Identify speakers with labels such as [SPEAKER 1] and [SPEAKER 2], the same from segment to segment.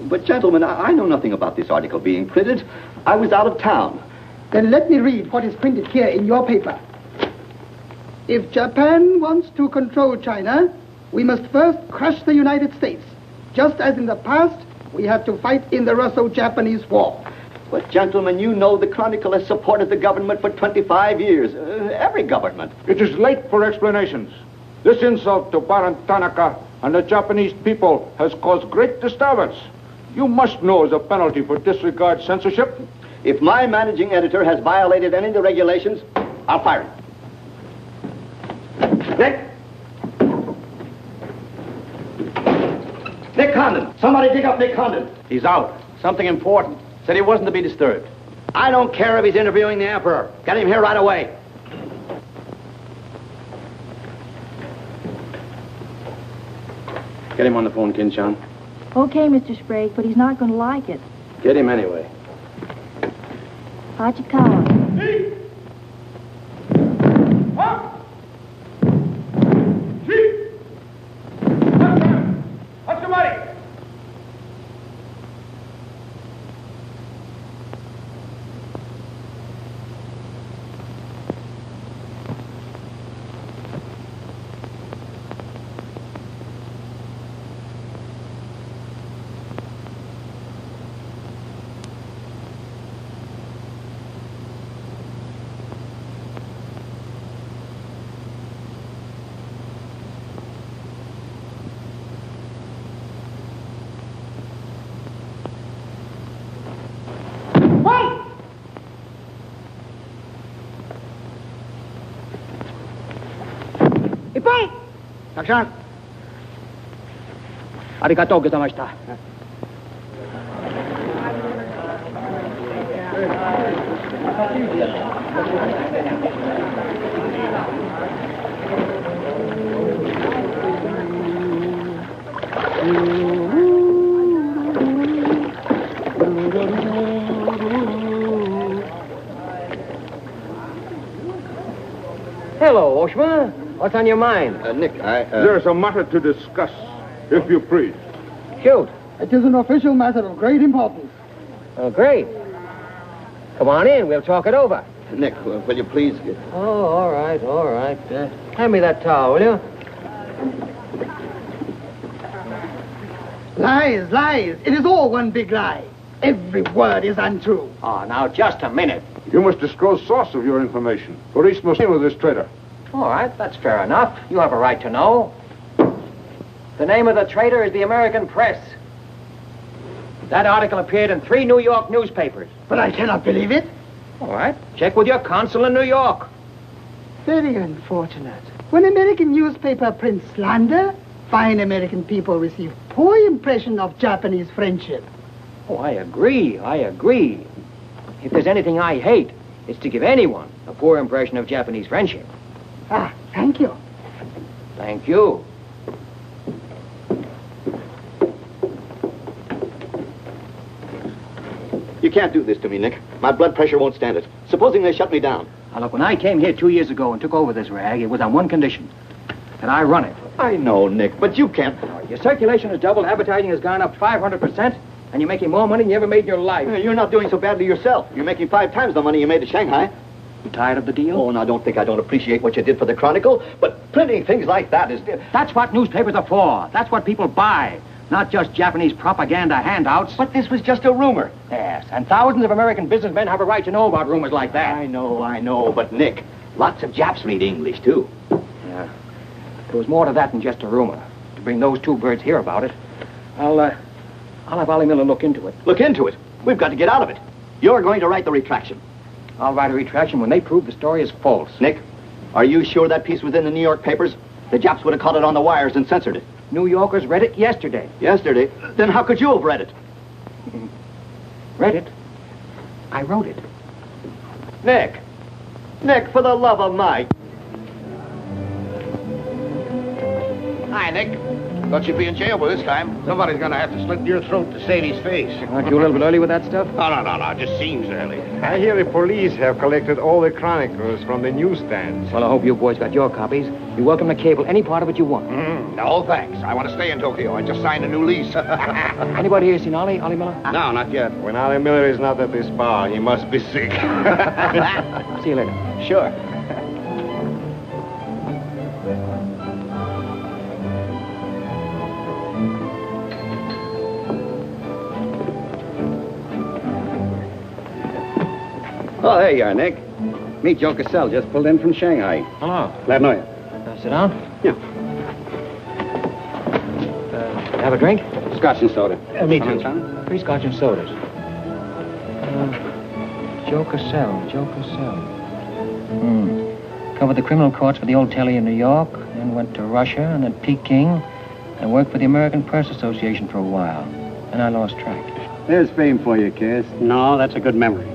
[SPEAKER 1] But, gentlemen, I know nothing about this article being printed. I was out of town.
[SPEAKER 2] Then let me read what is printed here in your paper. If Japan wants to control China, we must first crush the United States. Just as in the past, we have to fight in the Russo-Japanese War.
[SPEAKER 1] But, gentlemen, you know the Chronicle has supported the government for 25 years. Every government.
[SPEAKER 3] It is late for explanations. This insult to Baron Tanaka and the Japanese people has caused great disturbance. You must know the penalty for disregard censorship.
[SPEAKER 1] If my managing editor has violated any of the regulations, I'll fire him. Nick Condon. Somebody dig up Nick Condon.
[SPEAKER 4] He's out. Something important. Said he wasn't to be disturbed.
[SPEAKER 1] I don't care if he's interviewing the Emperor. Get him here right away.
[SPEAKER 4] Get him on the phone, Kin-chan.
[SPEAKER 5] Okay, Mr. Sprague, but he's not going to like it.
[SPEAKER 4] Get him anyway.
[SPEAKER 5] Hachikawa.
[SPEAKER 3] What's the matter?
[SPEAKER 2] Action.
[SPEAKER 4] Arigatou gozaimashita. Hello, Oshma. What's on your mind?
[SPEAKER 1] Nick,
[SPEAKER 3] There's a matter to discuss, if you please.
[SPEAKER 4] Shoot.
[SPEAKER 2] It is an official matter of great importance.
[SPEAKER 4] Oh, great. Come on in. We'll talk it over.
[SPEAKER 1] Nick, will you please...
[SPEAKER 4] Oh, all right, all right. Hand me that towel, will you?
[SPEAKER 2] Lies, lies. It is all one big lie. Every word is untrue.
[SPEAKER 4] Oh, now, just a minute.
[SPEAKER 3] You must disclose source of your information. Police must deal with this traitor.
[SPEAKER 4] All right, that's fair enough. You have a right to know. The name of the traitor is the American Press. That article appeared in 3 New York newspapers.
[SPEAKER 2] But I cannot believe it.
[SPEAKER 4] All right, check with your consul in New York.
[SPEAKER 2] Very unfortunate. When American newspaper prints slander, fine American people receive poor impression of Japanese friendship.
[SPEAKER 4] Oh, I agree, I agree. If there's anything I hate, it's to give anyone a poor impression of Japanese friendship.
[SPEAKER 2] Ah, thank you.
[SPEAKER 4] Thank you.
[SPEAKER 1] You can't do this to me, Nick. My blood pressure won't stand it. Supposing they shut me down.
[SPEAKER 4] Now, look, when I came here 2 years ago and took over this rag, it was on one condition, that I run it.
[SPEAKER 1] I know, Nick, but you can't...
[SPEAKER 4] Your circulation has doubled, advertising has gone up 500%, and you're making more money than you ever made in your life.
[SPEAKER 1] You're not doing so badly yourself. You're making 5 times the money you made at Shanghai.
[SPEAKER 4] You tired of the deal?
[SPEAKER 1] Oh, and I don't think I don't appreciate what you did for the Chronicle, but printing things like that is...
[SPEAKER 4] That's what newspapers are for. That's what people buy. Not just Japanese propaganda handouts.
[SPEAKER 1] But this was just a rumor.
[SPEAKER 4] Yes, and thousands of American businessmen have a right to know about rumors like that.
[SPEAKER 1] I know, but Nick, lots of Japs read English, too.
[SPEAKER 4] Yeah. There was more to that than just a rumor. To bring those 2 birds here about it, I'll have Ollie Miller look into it.
[SPEAKER 1] Look into it? We've got to get out of it. You're going to write the retraction.
[SPEAKER 4] I'll write a retraction when they prove the story is false.
[SPEAKER 1] Nick, are you sure that piece was in the New York papers? The Japs would have caught it on the wires and censored it.
[SPEAKER 4] New Yorkers read it yesterday.
[SPEAKER 1] Yesterday? Then how could you have read it?
[SPEAKER 4] Read it? I wrote it.
[SPEAKER 1] Nick! Nick, for the love of Mike!
[SPEAKER 6] Hi, Nick. Thought you'd be in jail by this time. Somebody's gonna have to slit your throat to Sadie's face.
[SPEAKER 4] Aren't you a little bit early with that stuff?
[SPEAKER 6] No. It just seems early.
[SPEAKER 7] I hear the police have collected all the chronicles from the newsstands.
[SPEAKER 4] Well, I hope you boys got your copies. You're welcome to cable any part of it you want.
[SPEAKER 6] No, thanks. I want to stay in Tokyo. I just signed a new lease.
[SPEAKER 4] Anybody here seen Ollie Miller?
[SPEAKER 6] No, not yet.
[SPEAKER 7] When Ollie Miller is not at this bar, he must be sick.
[SPEAKER 4] See you later.
[SPEAKER 1] Sure.
[SPEAKER 8] Oh, there you are, Nick. Meet Joe Cassell, just pulled in from Shanghai.
[SPEAKER 4] Hello.
[SPEAKER 8] Glad to know you.
[SPEAKER 4] Sit down.
[SPEAKER 8] Yeah.
[SPEAKER 4] Have a drink?
[SPEAKER 8] Scotch and soda.
[SPEAKER 4] Me
[SPEAKER 8] Come
[SPEAKER 4] too.
[SPEAKER 8] on, son.
[SPEAKER 4] 3 Scotch and sodas. Joe Cassell. Covered the criminal courts for the old telly in New York, then went to Russia and then Peking, and worked for the American Press Association for a while. And I lost track.
[SPEAKER 8] There's fame for you, Cass.
[SPEAKER 9] No, that's a good memory.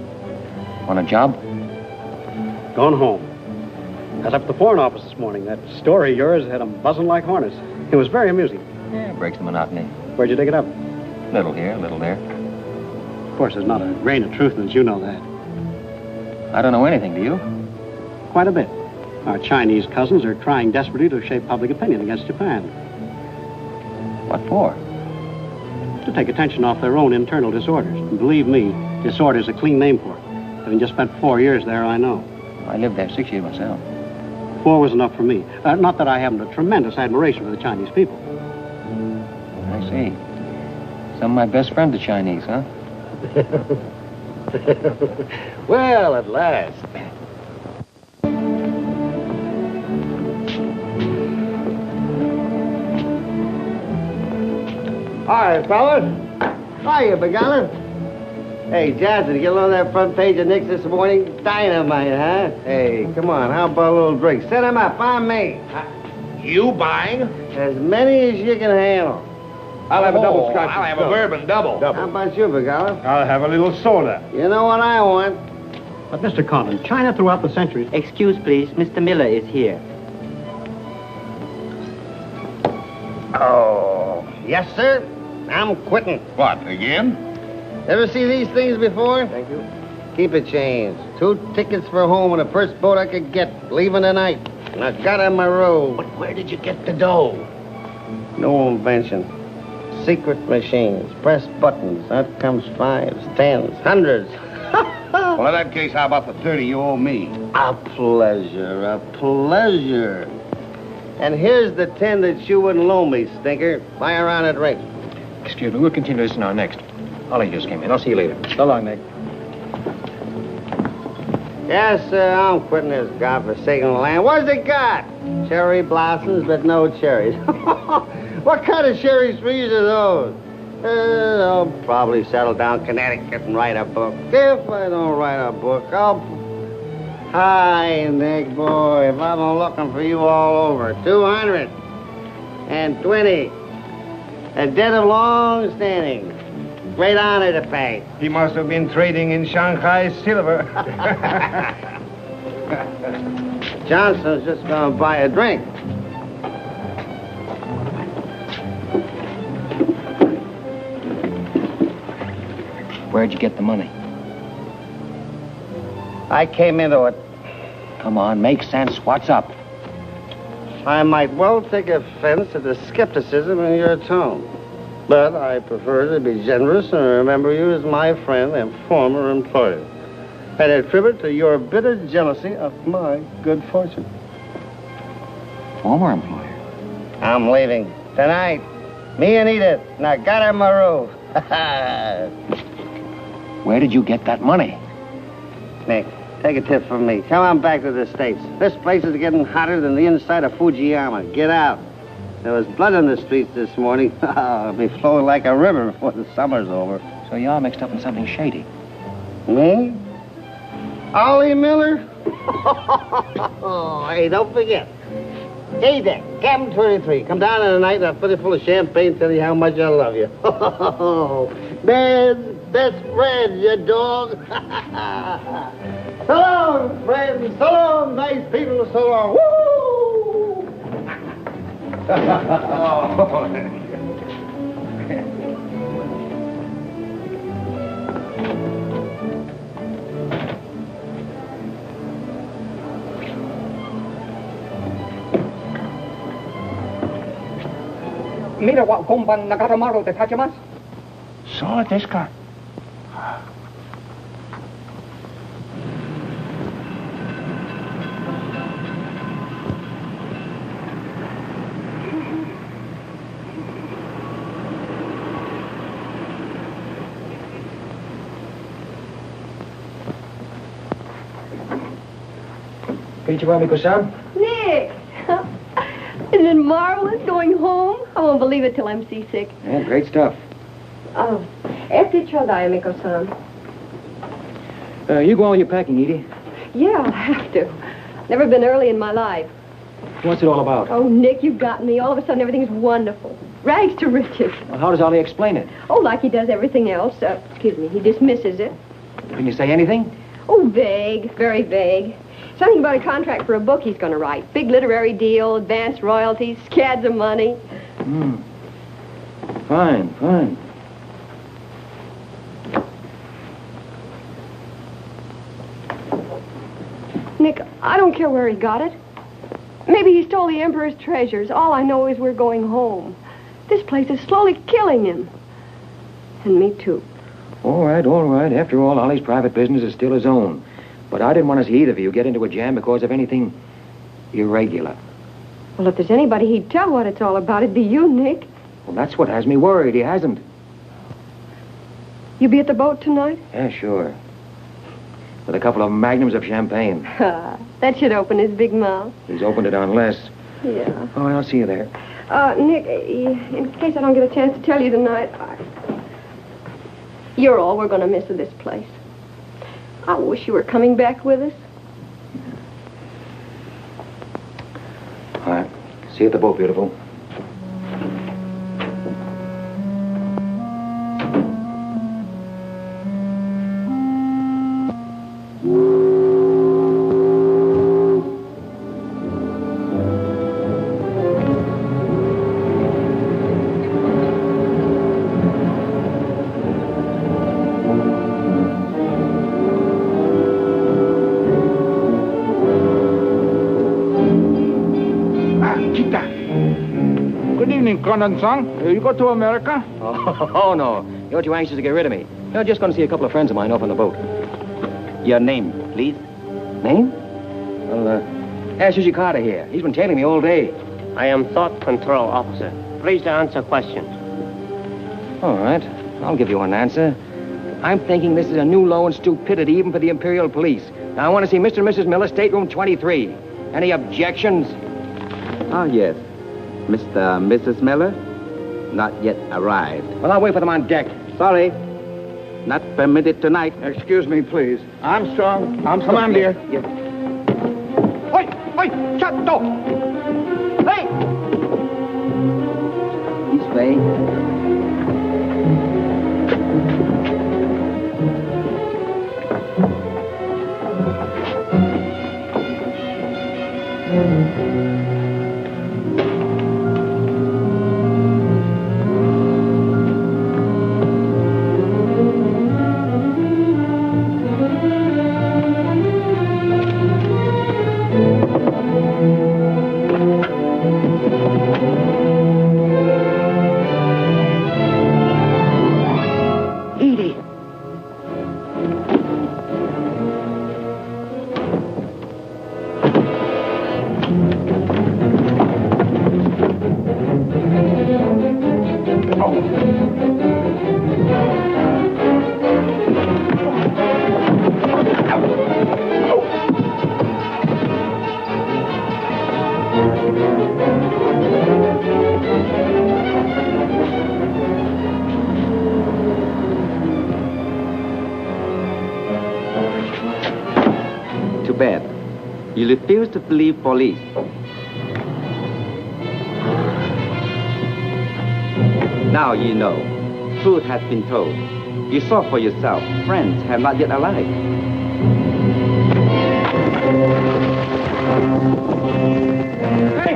[SPEAKER 4] Want a job?
[SPEAKER 9] Gone home. I was up at the Foreign Office this morning. That story of yours had them buzzing like hornets. It was very amusing.
[SPEAKER 4] Yeah, breaks the monotony.
[SPEAKER 9] Where'd you dig it up?
[SPEAKER 4] Little here, little there.
[SPEAKER 9] Of course, there's not a grain of truth in it. You know that.
[SPEAKER 4] I don't know anything, do you?
[SPEAKER 9] Quite a bit. Our Chinese cousins are trying desperately to shape public opinion against Japan.
[SPEAKER 4] What for?
[SPEAKER 9] To take attention off their own internal disorders. And believe me, disorder's a clean name for it. Having just spent 4 years there, I know.
[SPEAKER 4] I lived there 6 years myself.
[SPEAKER 9] 4 was enough for me. Not that I haven't a tremendous admiration for the Chinese people.
[SPEAKER 4] I see. Some of my best friends are Chinese, huh?
[SPEAKER 6] Well, at last.
[SPEAKER 10] Hi, fellas. Hiya, Beguilin. Hey, Johnson, get on that front page of Nick's this morning. Dynamite, huh? Hey, come on, how about a little drink? Set him up, on me.
[SPEAKER 6] You buying?
[SPEAKER 10] As many as you can handle.
[SPEAKER 3] I'll have a double scotch.
[SPEAKER 6] I'll have a bourbon double.
[SPEAKER 10] How about you, Begala?
[SPEAKER 7] I'll have a little soda.
[SPEAKER 10] You know what I want?
[SPEAKER 9] But, Mr. Condon, China throughout the centuries...
[SPEAKER 11] Excuse, please. Mr. Miller is here.
[SPEAKER 10] Oh, yes, sir. I'm quitting.
[SPEAKER 6] What, again?
[SPEAKER 10] Ever see these things before? Thank you. Keep it changed. 2 tickets for home on the first boat I could get, leaving tonight. And I got on my road.
[SPEAKER 6] But where did you get the dough?
[SPEAKER 10] No invention. Secret machines. Press buttons. Out comes 5s, 10s, 100s.
[SPEAKER 6] Well, in that case, how about the 30 you owe me?
[SPEAKER 10] A pleasure, a pleasure. And here's the 10 that you wouldn't loan me, stinker. Buy a round of drink.
[SPEAKER 4] Excuse me, we'll continue this in our next. Ollie just came in. I'll see you later. So long, Nick.
[SPEAKER 10] Yes, sir, I'm quitting this godforsaken land. What's it got? Cherry blossoms, but no cherries. What kind of cherry trees are those? I'll probably settle down Connecticut and write a book. If I don't write a book, I'll... Hi, Nick, boy. If I've been looking for you all over. 220. A debt of long standing. Great honor to pay.
[SPEAKER 7] He must have been trading in Shanghai silver.
[SPEAKER 10] Johnson's just gonna buy a drink.
[SPEAKER 4] Where'd you get the money?
[SPEAKER 10] I came into it.
[SPEAKER 4] Come on, make sense. What's up?
[SPEAKER 10] I might well take offense at the skepticism in your tone. But I prefer to be generous and remember you as my friend and former employer. And attribute to your bitter jealousy of my good fortune.
[SPEAKER 4] Former employer?
[SPEAKER 10] I'm leaving tonight. Me and Edith. And I got her my roof.
[SPEAKER 4] Where did you get that money?
[SPEAKER 10] Nick, take a tip from me. Come on back to the States. This place is getting hotter than the inside of Fujiyama. Get out. There was blood on the streets this morning. It'll be flowing like a river before the summer's over.
[SPEAKER 4] So you're mixed up in something shady.
[SPEAKER 10] Me? Ollie Miller? Hey, don't forget. Hey, Dick, Cabin 23. Come down tonight and I'll fill it full of champagne and tell you how much I love you. Man's best friend, you dog. So long, friends. So long, nice people. So long. Woo!
[SPEAKER 2] Mira wa gomban nagatamaru de tachimasu.
[SPEAKER 6] So, this guy.
[SPEAKER 4] Konnichiwa,
[SPEAKER 12] Nick! Isn't it marvelous going home? I won't believe it till I'm seasick.
[SPEAKER 4] Yeah, great stuff.
[SPEAKER 12] Oh, eti chodai, Miko-san.
[SPEAKER 4] You go on with your packing, Edie.
[SPEAKER 12] Yeah, I'll have to. Never been early in my life.
[SPEAKER 4] What's it all about?
[SPEAKER 12] Oh, Nick, you've got me. All of a sudden, everything's wonderful. Rags to riches.
[SPEAKER 4] Well, how does Ollie explain it?
[SPEAKER 12] Oh, like he does everything else. Excuse me, he dismisses it.
[SPEAKER 4] Can you say anything?
[SPEAKER 12] Oh, vague, very vague. Something about a contract for a book he's going to write. Big literary deal, advance royalties, scads of money.
[SPEAKER 4] Fine, fine.
[SPEAKER 12] Nick, I don't care where he got it. Maybe he stole the Emperor's treasures. All I know is we're going home. This place is slowly killing him. And me, too.
[SPEAKER 4] All right, all right. After all, Ollie's private business is still his own. But I didn't want to see either of you get into a jam because of anything irregular.
[SPEAKER 12] Well, if there's anybody he'd tell what it's all about, it'd be you, Nick.
[SPEAKER 4] Well, that's what has me worried. He hasn't.
[SPEAKER 12] You be at the boat tonight?
[SPEAKER 4] Yeah, sure. With a couple of magnums of champagne.
[SPEAKER 12] That should open his big mouth.
[SPEAKER 4] He's opened it on less.
[SPEAKER 12] Yeah.
[SPEAKER 4] Oh, I'll see you there.
[SPEAKER 12] Nick, in case I don't get a chance to tell you tonight, you're all we're going to miss of this place. I wish you were coming back with us.
[SPEAKER 4] All right. See you at the boat, beautiful.
[SPEAKER 3] Condon, son, you go to America?
[SPEAKER 4] Oh, no. You're too anxious to get rid of me. You're just going to see a couple of friends of mine off on the boat.
[SPEAKER 11] Your name, please?
[SPEAKER 4] Name? Well, ask Susie Carter here. He's been tailing me all day.
[SPEAKER 11] I am Thought Control Officer. Please to answer questions.
[SPEAKER 4] All right. I'll give you an answer. I'm thinking this is a new low in stupidity even for the Imperial Police. Now, I want to see Mr. and Mrs. Miller, stateroom 23. Any objections?
[SPEAKER 11] Oh, yes. Mr. and Mrs. Miller? Not yet arrived.
[SPEAKER 4] Well, I'll wait for them on deck.
[SPEAKER 11] Sorry. Not permitted tonight.
[SPEAKER 3] Excuse me, please. Armstrong. Come on, dear.
[SPEAKER 11] Yes.
[SPEAKER 3] Oi! Oi! Shut up! Hey!
[SPEAKER 11] This way. Too bad. You refuse to believe police. Now you know. Truth has been told. You saw for yourself. Friends have not yet arrived.
[SPEAKER 4] Hey!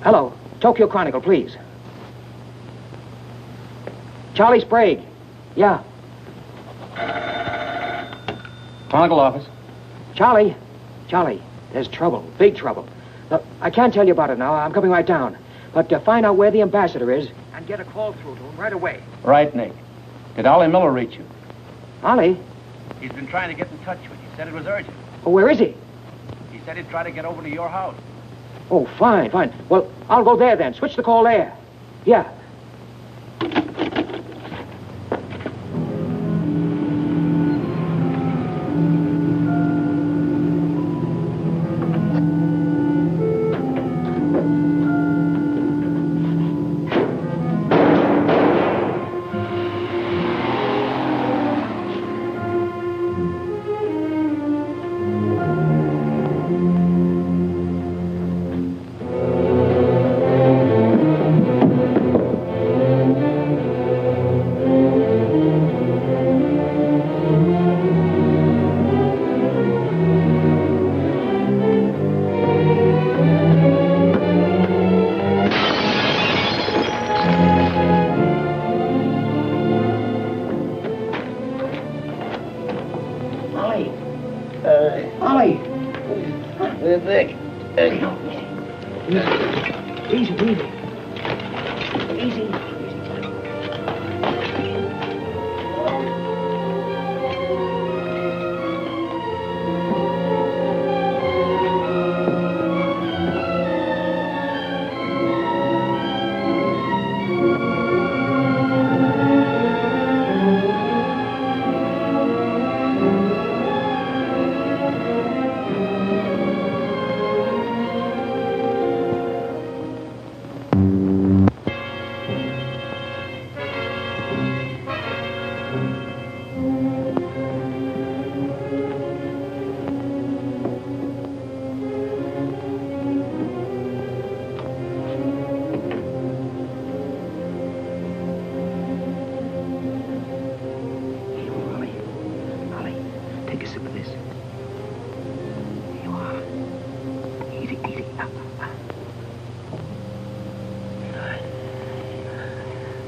[SPEAKER 4] Hello. Tokyo Chronicle, please. Charlie Sprague. Yeah.
[SPEAKER 13] Chronicle office.
[SPEAKER 4] Charlie, there's trouble, big trouble. Look, I can't tell you about it now. I'm coming right down. But find out where the ambassador is and get a call through to him right away.
[SPEAKER 13] Right, Nick. Did Ollie Miller reach you?
[SPEAKER 4] Ollie?
[SPEAKER 13] He's been trying to get in touch with you. He said it was urgent.
[SPEAKER 4] Oh, where is he?
[SPEAKER 13] He said he'd try to get over to your house.
[SPEAKER 4] Oh, fine. Well, I'll go there then. Switch the call there. Yeah.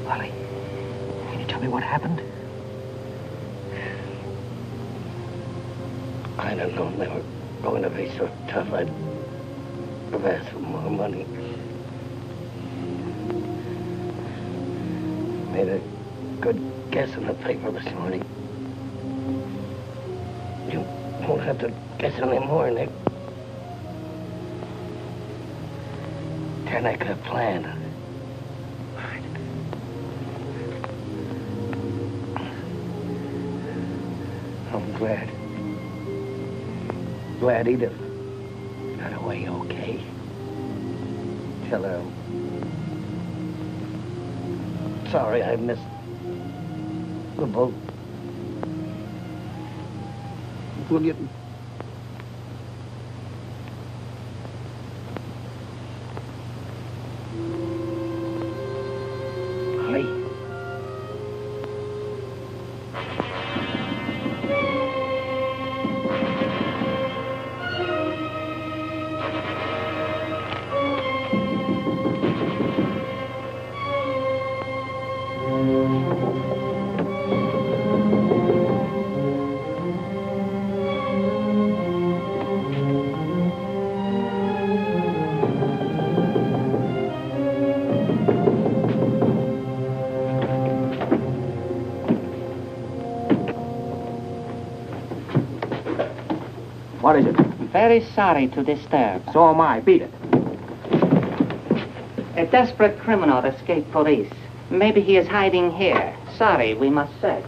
[SPEAKER 4] Ollie, can you tell me what happened?
[SPEAKER 14] I don't know. They were going to be so tough. I'd have asked for more money. Made a good guess in the paper this morning. You won't have to guess anymore, Nick. Tanaka planned. I'm glad. Glad Edith got away okay. Tell her I'm sorry I missed the boat.
[SPEAKER 2] We'll get...
[SPEAKER 4] What is it?
[SPEAKER 15] Very sorry to disturb.
[SPEAKER 4] So am I. Beat it.
[SPEAKER 15] A desperate criminal escaped police. Maybe he is hiding here. Sorry, we must search.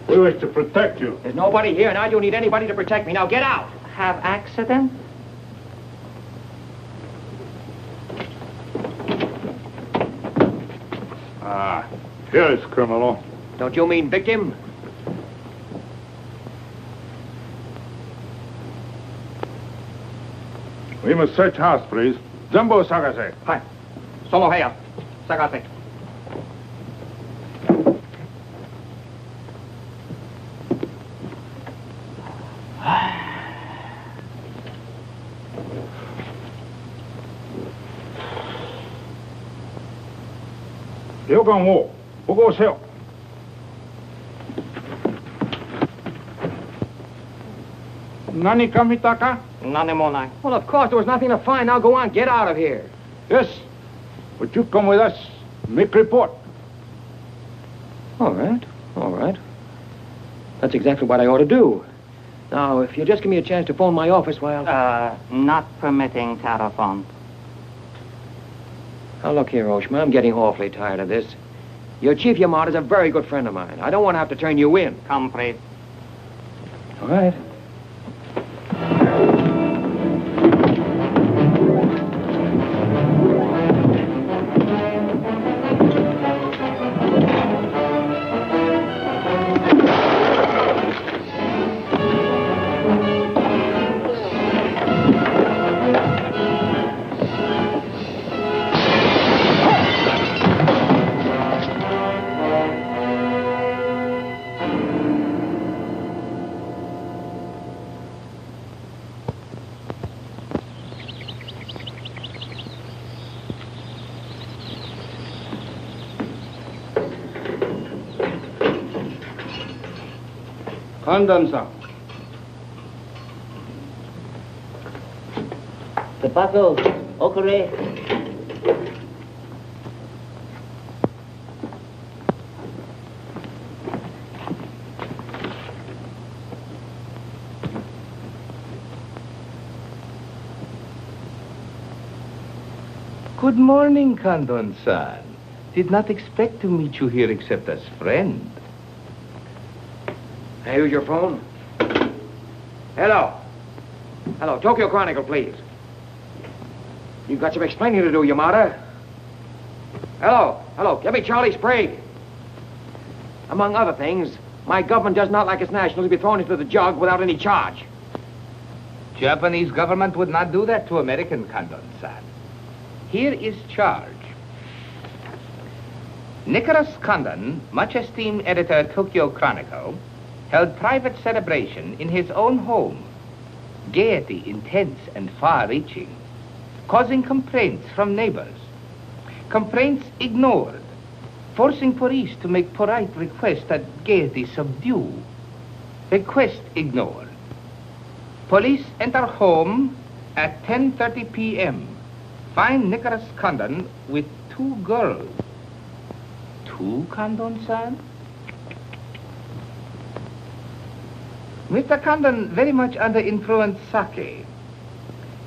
[SPEAKER 3] We wish to protect you.
[SPEAKER 4] There's nobody here, and I don't need anybody to protect me. Now get out.
[SPEAKER 15] Have accident?
[SPEAKER 3] Ah, here's criminal.
[SPEAKER 4] Don't you mean victim?
[SPEAKER 3] We must search house, please. Jumbo Sagase.
[SPEAKER 4] Hi. Solo Heya. Sagase.
[SPEAKER 3] Yogan wo, bogo seo. Nani kamita ka?
[SPEAKER 4] Well, of course, there was nothing to find. Now go on, get out of here.
[SPEAKER 3] Yes, but you come with us. Make report.
[SPEAKER 4] All right, all right. That's exactly what I ought to do. Now, if you just give me a chance to phone my office while...
[SPEAKER 15] Not permitting telephone.
[SPEAKER 4] Now, look here, Oshma, I'm getting awfully tired of this. Your Chief Yamada's a very good friend of mine. I don't want to have to turn you in.
[SPEAKER 15] Come, please.
[SPEAKER 4] All right.
[SPEAKER 8] Condon-san.
[SPEAKER 15] Tobacco, okure.
[SPEAKER 16] Good morning, Condon-san. Did not expect to meet you here except as friend.
[SPEAKER 4] Hey, who's your phone? Hello. Hello, Tokyo Chronicle, please. You've got some explaining to do, Yamada. Hello, hello, give me Charlie Sprague. Among other things, my government does not like its nationals to be thrown into the jug without any charge.
[SPEAKER 16] Japanese government would not do that to American, Condon-san. Here is charge. Nicholas Condon, much esteemed editor Tokyo Chronicle, held private celebration in his own home. Gaiety intense and far-reaching. causing complaints from neighbors. Complaints ignored, forcing police to make polite requests that gaiety subdue. Request ignored. Police enter home at 10:30 p.m. Find Nicholas Condon with 2 girls. 2, Condon-san? Mr. Condon very much under influence sake.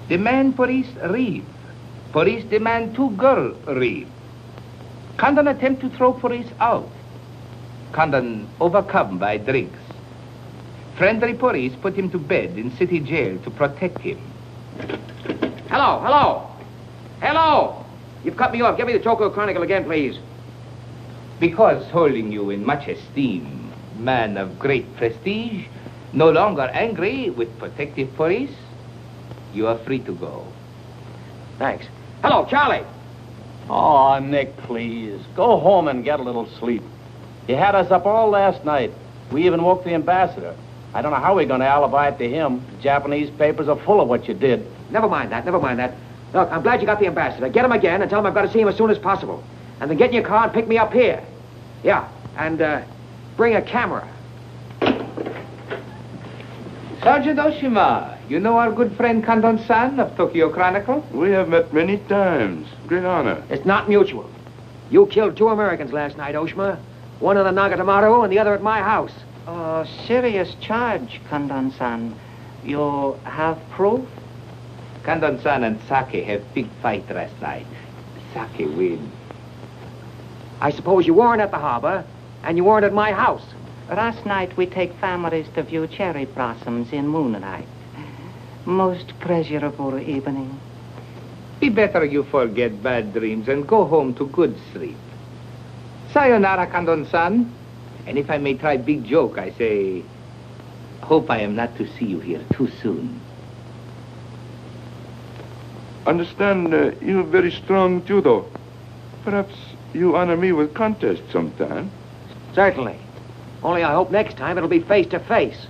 [SPEAKER 16] Demand police reeve. Police demand 2 girls reeve. Condon attempt to throw police out. Condon overcome by drinks. Friendly police put him to bed in city jail to protect him.
[SPEAKER 4] Hello, hello. Hello. You've cut me off. Give me the Tokyo Chronicle again, please.
[SPEAKER 16] Because holding you in much esteem, man of great prestige, no longer angry with protective police, you are free to go.
[SPEAKER 4] Thanks. Hello, Charlie.
[SPEAKER 13] Oh, Nick, please. Go home and get a little sleep. You had us up all last night. We even woke the ambassador. I don't know how we're going to alibi it to him. The Japanese papers are full of what you did.
[SPEAKER 4] Never mind that, never mind that. Look, I'm glad you got the ambassador. Get him again and tell him I've got to see him as soon as possible. And then get in your car and pick me up here. Yeah, and bring a camera.
[SPEAKER 16] Sergeant Oshima, you know our good friend Condon-san of Tokyo Chronicle?
[SPEAKER 3] We have met many times. Great honor.
[SPEAKER 4] It's not mutual. You killed 2 Americans last night, Oshima. One in the Nagatomaru and the other at my house.
[SPEAKER 15] Oh, serious charge, Condon-san. You have proof?
[SPEAKER 16] Condon-san and Sake had big fight last night. Sake win.
[SPEAKER 4] I suppose you weren't at the harbor, and you weren't at my house.
[SPEAKER 15] Last night we take families to view cherry blossoms in moonlight. Most pleasurable evening.
[SPEAKER 16] Be better you forget bad dreams and go home to good sleep. Sayonara, Condon-san. And if I may try big joke, I say, hope I am not to see you here too soon.
[SPEAKER 3] Understand you have very strong judo. Perhaps you honor me with contest sometime.
[SPEAKER 4] Certainly. Only I hope next time it'll be face to face.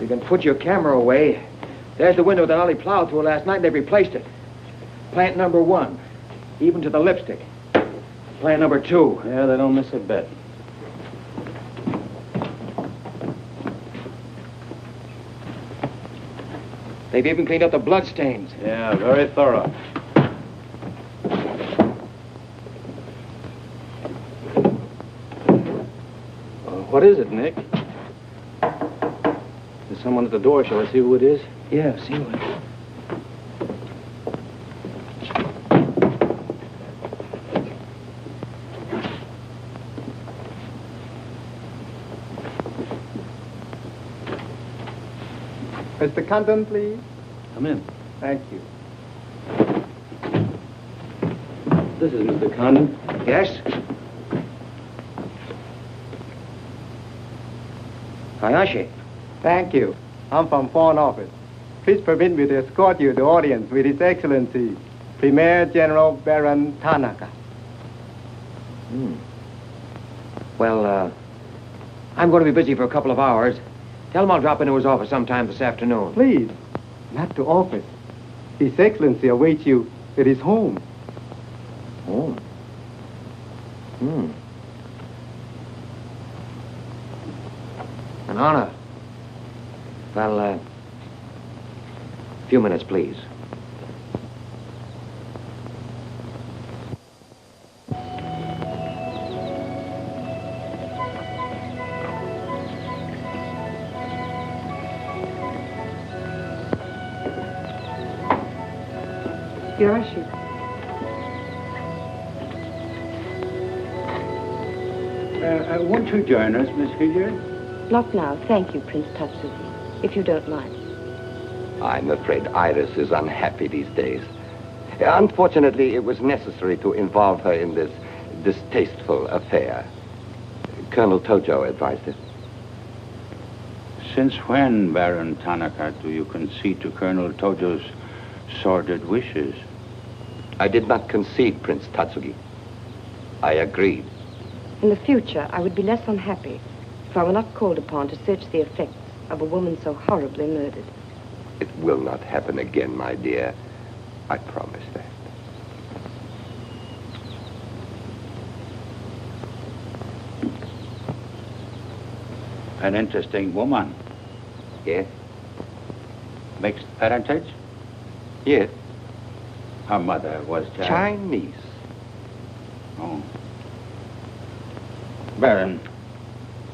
[SPEAKER 4] You can put your camera away. There's the window that Ollie plowed through last night, and they've replaced it. Plant number 1, even to the lipstick. Plant number 2.
[SPEAKER 13] Yeah, they don't miss a bit.
[SPEAKER 4] They've even cleaned up the bloodstains.
[SPEAKER 13] Yeah, very thorough. What is it, Nick? There's someone at the door. Shall I see who it is?
[SPEAKER 4] Yeah, see who it is.
[SPEAKER 17] Mr. Condon, please.
[SPEAKER 13] Come in.
[SPEAKER 17] Thank you.
[SPEAKER 13] This is Mr. Condon.
[SPEAKER 4] Yes? Hayashi.
[SPEAKER 17] Thank you. I'm from Foreign Office. Please permit me to escort you to audience with His Excellency, Premier General Baron Tanaka.
[SPEAKER 4] Well, I'm going to be busy for a couple of hours. Tell him I'll drop into his office sometime this afternoon.
[SPEAKER 17] Please, not to office. His Excellency awaits you at his home.
[SPEAKER 4] Home? An honor. Well, a few minutes, please.
[SPEAKER 12] Yoshi.
[SPEAKER 9] Won't you join us, Miss Hilliard?
[SPEAKER 18] Not now, thank you, Prince Tatsuki, if you don't mind.
[SPEAKER 19] I'm afraid Iris is unhappy these days. Unfortunately, it was necessary to involve her in this distasteful affair. Colonel Tojo advised it.
[SPEAKER 20] Since when, Baron Tanaka, do you concede to Colonel Tojo's sordid wishes?
[SPEAKER 19] I did not concede, Prince Tatsugi. I agreed.
[SPEAKER 18] In the future, I would be less unhappy if I were not called upon to search the effects of a woman so horribly murdered.
[SPEAKER 19] It will not happen again, my dear. I promise that.
[SPEAKER 20] An interesting woman.
[SPEAKER 19] Yes?
[SPEAKER 20] Mixed parentage?
[SPEAKER 19] Yes.
[SPEAKER 20] Her mother was
[SPEAKER 19] Chinese.
[SPEAKER 20] Oh. Baron,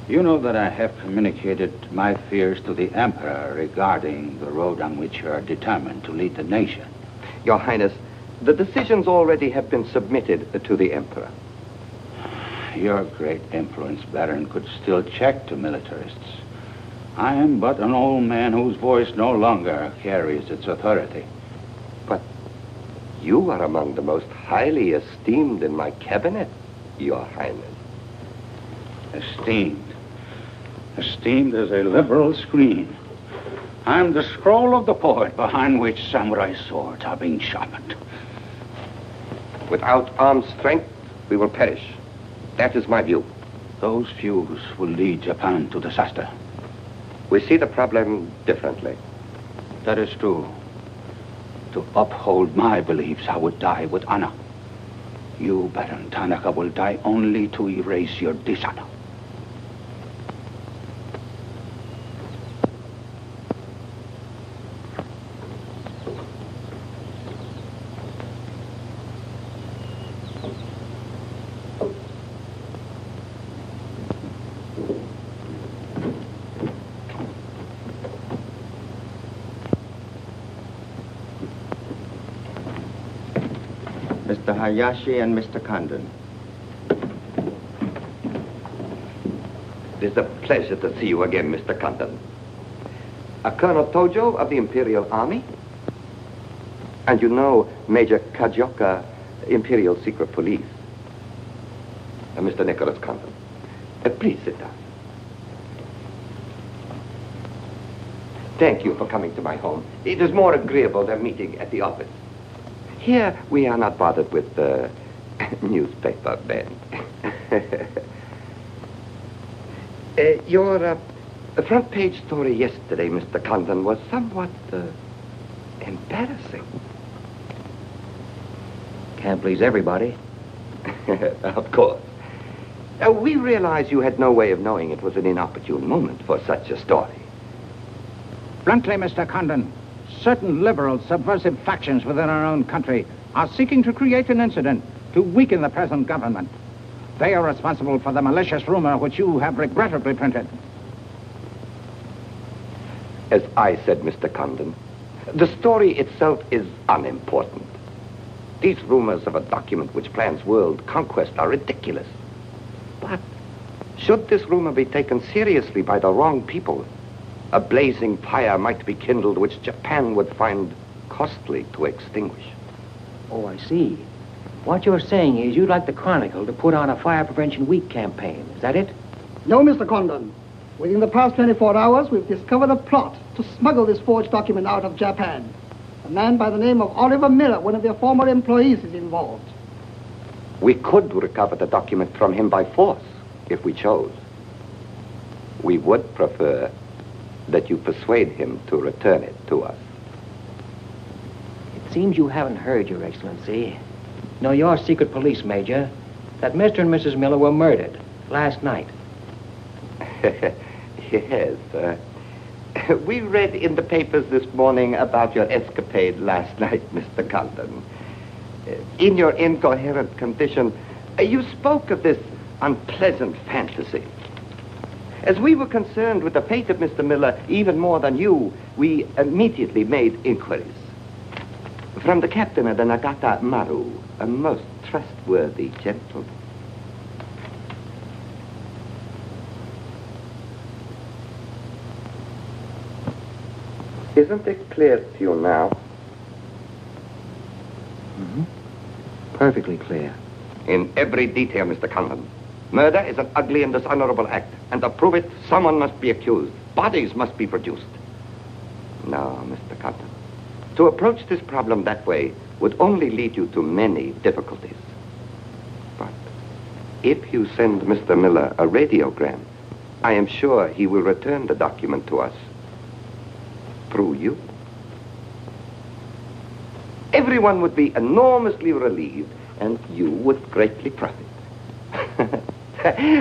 [SPEAKER 20] you know that I have communicated my fears to the Emperor regarding the road on which you are determined to lead the nation.
[SPEAKER 19] Your Highness, the decisions already have been submitted to the Emperor.
[SPEAKER 20] Your great influence, Baron, could still check the militarists. I am but an old man whose voice no longer carries its authority.
[SPEAKER 19] But you are among the most highly esteemed in my cabinet, Your Highness.
[SPEAKER 20] Esteemed. Esteemed as a liberal screen. I'm the scroll of the poet behind which samurai swords are being sharpened.
[SPEAKER 19] Without armed strength, we will perish. That is my view.
[SPEAKER 20] Those views will lead Japan to disaster.
[SPEAKER 19] We see the problem differently.
[SPEAKER 20] That is true. To uphold my beliefs, I would die with honor. You, Baron Tanaka, will die only to erase your dishonor.
[SPEAKER 21] Mr. Hayashi and Mr. Condon.
[SPEAKER 19] It is a pleasure to see you again, Mr. Condon. Colonel Tojo of the Imperial Army. And you know Major Kajioka, Imperial Secret Police. Mr. Nicholas Condon. Please sit down. Thank you for coming to my home. It is more agreeable than meeting at the office. Here, we are not bothered with newspaper men. Your front page story yesterday, Mr. Condon, was somewhat embarrassing.
[SPEAKER 4] Can't please everybody.
[SPEAKER 19] Of course. We realize you had no way of knowing it was an inopportune moment for such a story.
[SPEAKER 16] Bluntly, Mr. Condon, certain liberal subversive factions within our own country are seeking to create an incident to weaken the present government. They are responsible for the malicious rumor which you have regrettably printed.
[SPEAKER 19] As I said, Mr. Condon, the story itself is unimportant. These rumors of a document which plans world conquest are ridiculous. But should this rumor be taken seriously by the wrong people, a blazing fire might be kindled which Japan would find costly to extinguish.
[SPEAKER 4] Oh, I see. What you're saying is you'd like the Chronicle to put on a Fire Prevention Week campaign. Is that it?
[SPEAKER 2] No, Mr. Condon. Within the past 24 hours, we've discovered a plot to smuggle this forged document out of Japan. A man by the name of Oliver Miller, one of their former employees, is involved.
[SPEAKER 19] We could recover the document from him by force, if we chose. We would prefer that you persuade him to return it to us.
[SPEAKER 4] It seems you haven't heard, Your Excellency. No, your secret police, Major, that Mr. and Mrs. Miller were murdered last night.
[SPEAKER 19] Yes. We read in the papers this morning about your escapade last night, Mr. Condon. In your incoherent condition, you spoke of this unpleasant fantasy. As we were concerned with the fate of Mr. Miller even more than you, we immediately made inquiries. From the captain of the Nagata Maru, a most trustworthy gentleman. Isn't it clear to you now?
[SPEAKER 4] Mm-hmm. Perfectly clear.
[SPEAKER 19] In every detail, Mr. Condon. Murder is an ugly and dishonorable act, and to prove it, someone must be accused. Bodies must be produced. No, Mr. Condon. To approach this problem that way would only lead you to many difficulties. But if you send Mr. Miller a radiogram, I am sure he will return the document to us through you. Everyone would be enormously relieved, and you would greatly profit.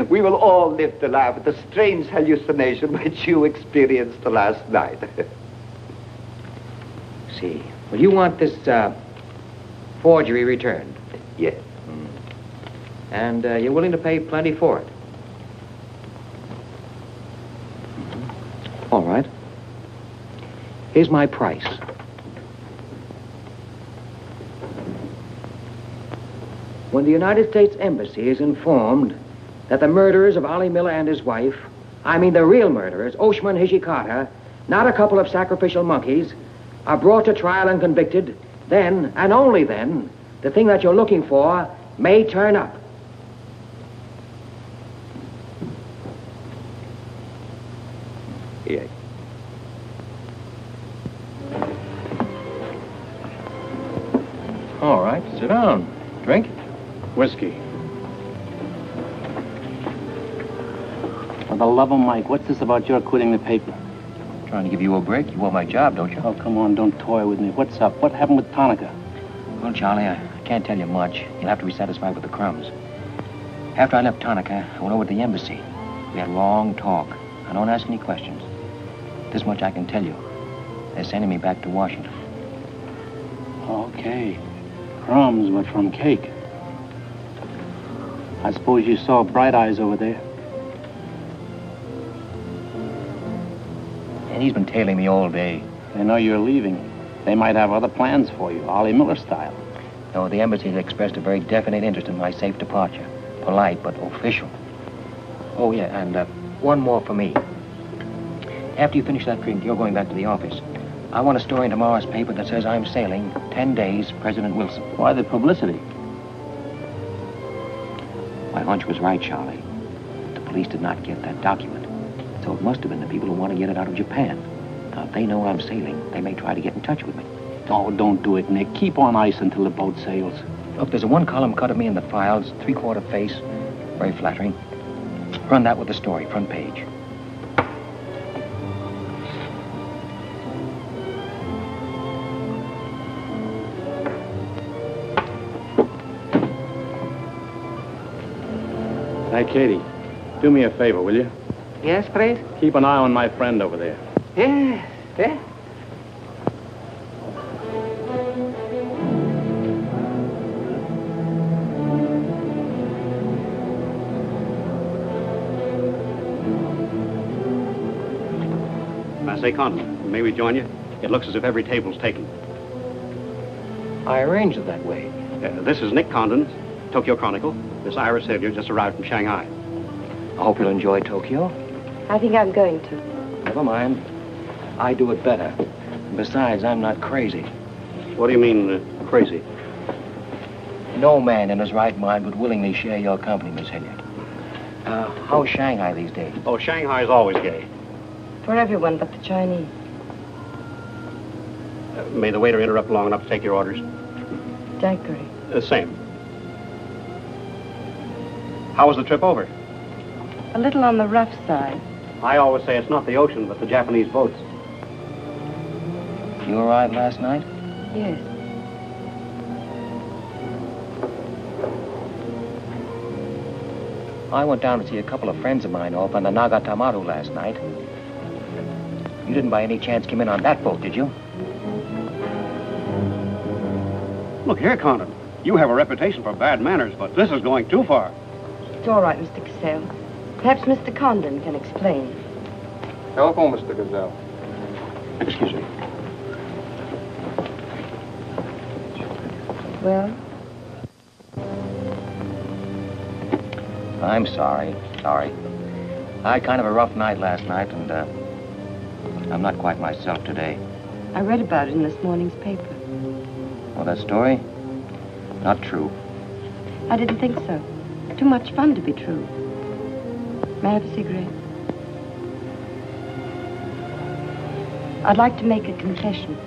[SPEAKER 19] We will all live to laugh at the strange hallucination which you experienced last night.
[SPEAKER 4] See. Well, you want this forgery returned?
[SPEAKER 19] Yes.
[SPEAKER 4] And you're willing to pay plenty for it? All right. Here's my price. When the United States Embassy is informed that the murderers of Ollie Miller and his wife, I mean the real murderers, Oshman Hijikata, not a couple of sacrificial monkeys, are brought to trial and convicted, then, and only then, the thing that you're looking for may turn up.
[SPEAKER 19] Yes.
[SPEAKER 4] All right, sit down. Drink?
[SPEAKER 9] Whiskey. For the love of Mike, what's this about your quitting the paper?
[SPEAKER 4] Trying to give you a break. You want my job, don't you?
[SPEAKER 9] Oh, come on, don't toy with me. What's up? What happened with Tonica?
[SPEAKER 4] Well, Charlie, I can't tell you much. You'll have to be satisfied with the crumbs. After I left Tonica, I went over to the embassy. We had a long talk. I don't ask any questions. This much I can tell you. They're sending me back to Washington.
[SPEAKER 9] Okay. Crumbs, but from cake. I suppose you saw Bright Eyes over there.
[SPEAKER 4] And he's been tailing me all day.
[SPEAKER 9] They know you're leaving. They might have other plans for you, Ollie Miller style.
[SPEAKER 4] No, the embassy has expressed a very definite interest in my safe departure. Polite, but official. Oh, yeah, and one more for me. After you finish that drink, you're going back to the office. I want a story in tomorrow's paper that says I'm sailing 10 days, President Wilson.
[SPEAKER 9] Why the publicity?
[SPEAKER 4] My hunch was right, Charlie. The police did not get that document. So it must have been the people who want to get it out of Japan. Now, if they know I'm sailing, they may try to get in touch with me.
[SPEAKER 9] Oh, don't do it, Nick. Keep on ice until the boat sails.
[SPEAKER 4] Look, there's a one-column cut of me in the files, 3/4 face. Very flattering. Run that with the story, front page.
[SPEAKER 9] Hey, Katie, do me a favor, will you?
[SPEAKER 15] Yes, please?
[SPEAKER 9] Keep an eye on my friend over there.
[SPEAKER 15] Yes, yes.
[SPEAKER 9] I say, Condon, may we join you? It looks as if every table's taken.
[SPEAKER 4] I arranged it that way.
[SPEAKER 9] This is Nick Condon, Tokyo Chronicle. Miss Ira Sylvia just arrived from Shanghai.
[SPEAKER 4] I hope you'll enjoy Tokyo.
[SPEAKER 18] I think I'm going to.
[SPEAKER 4] Never mind. I do it better. Besides, I'm not crazy.
[SPEAKER 9] What do you mean, crazy?
[SPEAKER 4] No man in his right mind would willingly share your company, Miss Hilliard. How's Shanghai these days?
[SPEAKER 9] Oh, Shanghai's always gay.
[SPEAKER 18] For everyone but the Chinese.
[SPEAKER 9] May the waiter interrupt long enough to take your orders?
[SPEAKER 18] Daiquiri.
[SPEAKER 9] Same. How was the trip over?
[SPEAKER 18] A little on the rough side.
[SPEAKER 9] I always say it's not the ocean, but the Japanese boats.
[SPEAKER 4] You arrived last night?
[SPEAKER 18] Yes.
[SPEAKER 4] I went down to see a couple of friends of mine off on the Nagatamaru last night. You didn't by any chance come in on that boat, did you?
[SPEAKER 9] Look here, Condon. You have a reputation for bad manners, but this is going too far.
[SPEAKER 18] It's all right, Mr. Cassell. Perhaps Mr. Condon can explain.
[SPEAKER 3] Telephone, Mr. Gazelle.
[SPEAKER 9] Excuse me.
[SPEAKER 18] Well?
[SPEAKER 4] I'm sorry. Sorry. I had kind of a rough night last night, and I'm not quite myself today.
[SPEAKER 18] I read about it in this morning's paper.
[SPEAKER 4] Well, that story? Not true.
[SPEAKER 18] I didn't think so. Too much fun to be true. May I have a cigarette? I'd like to make a confession.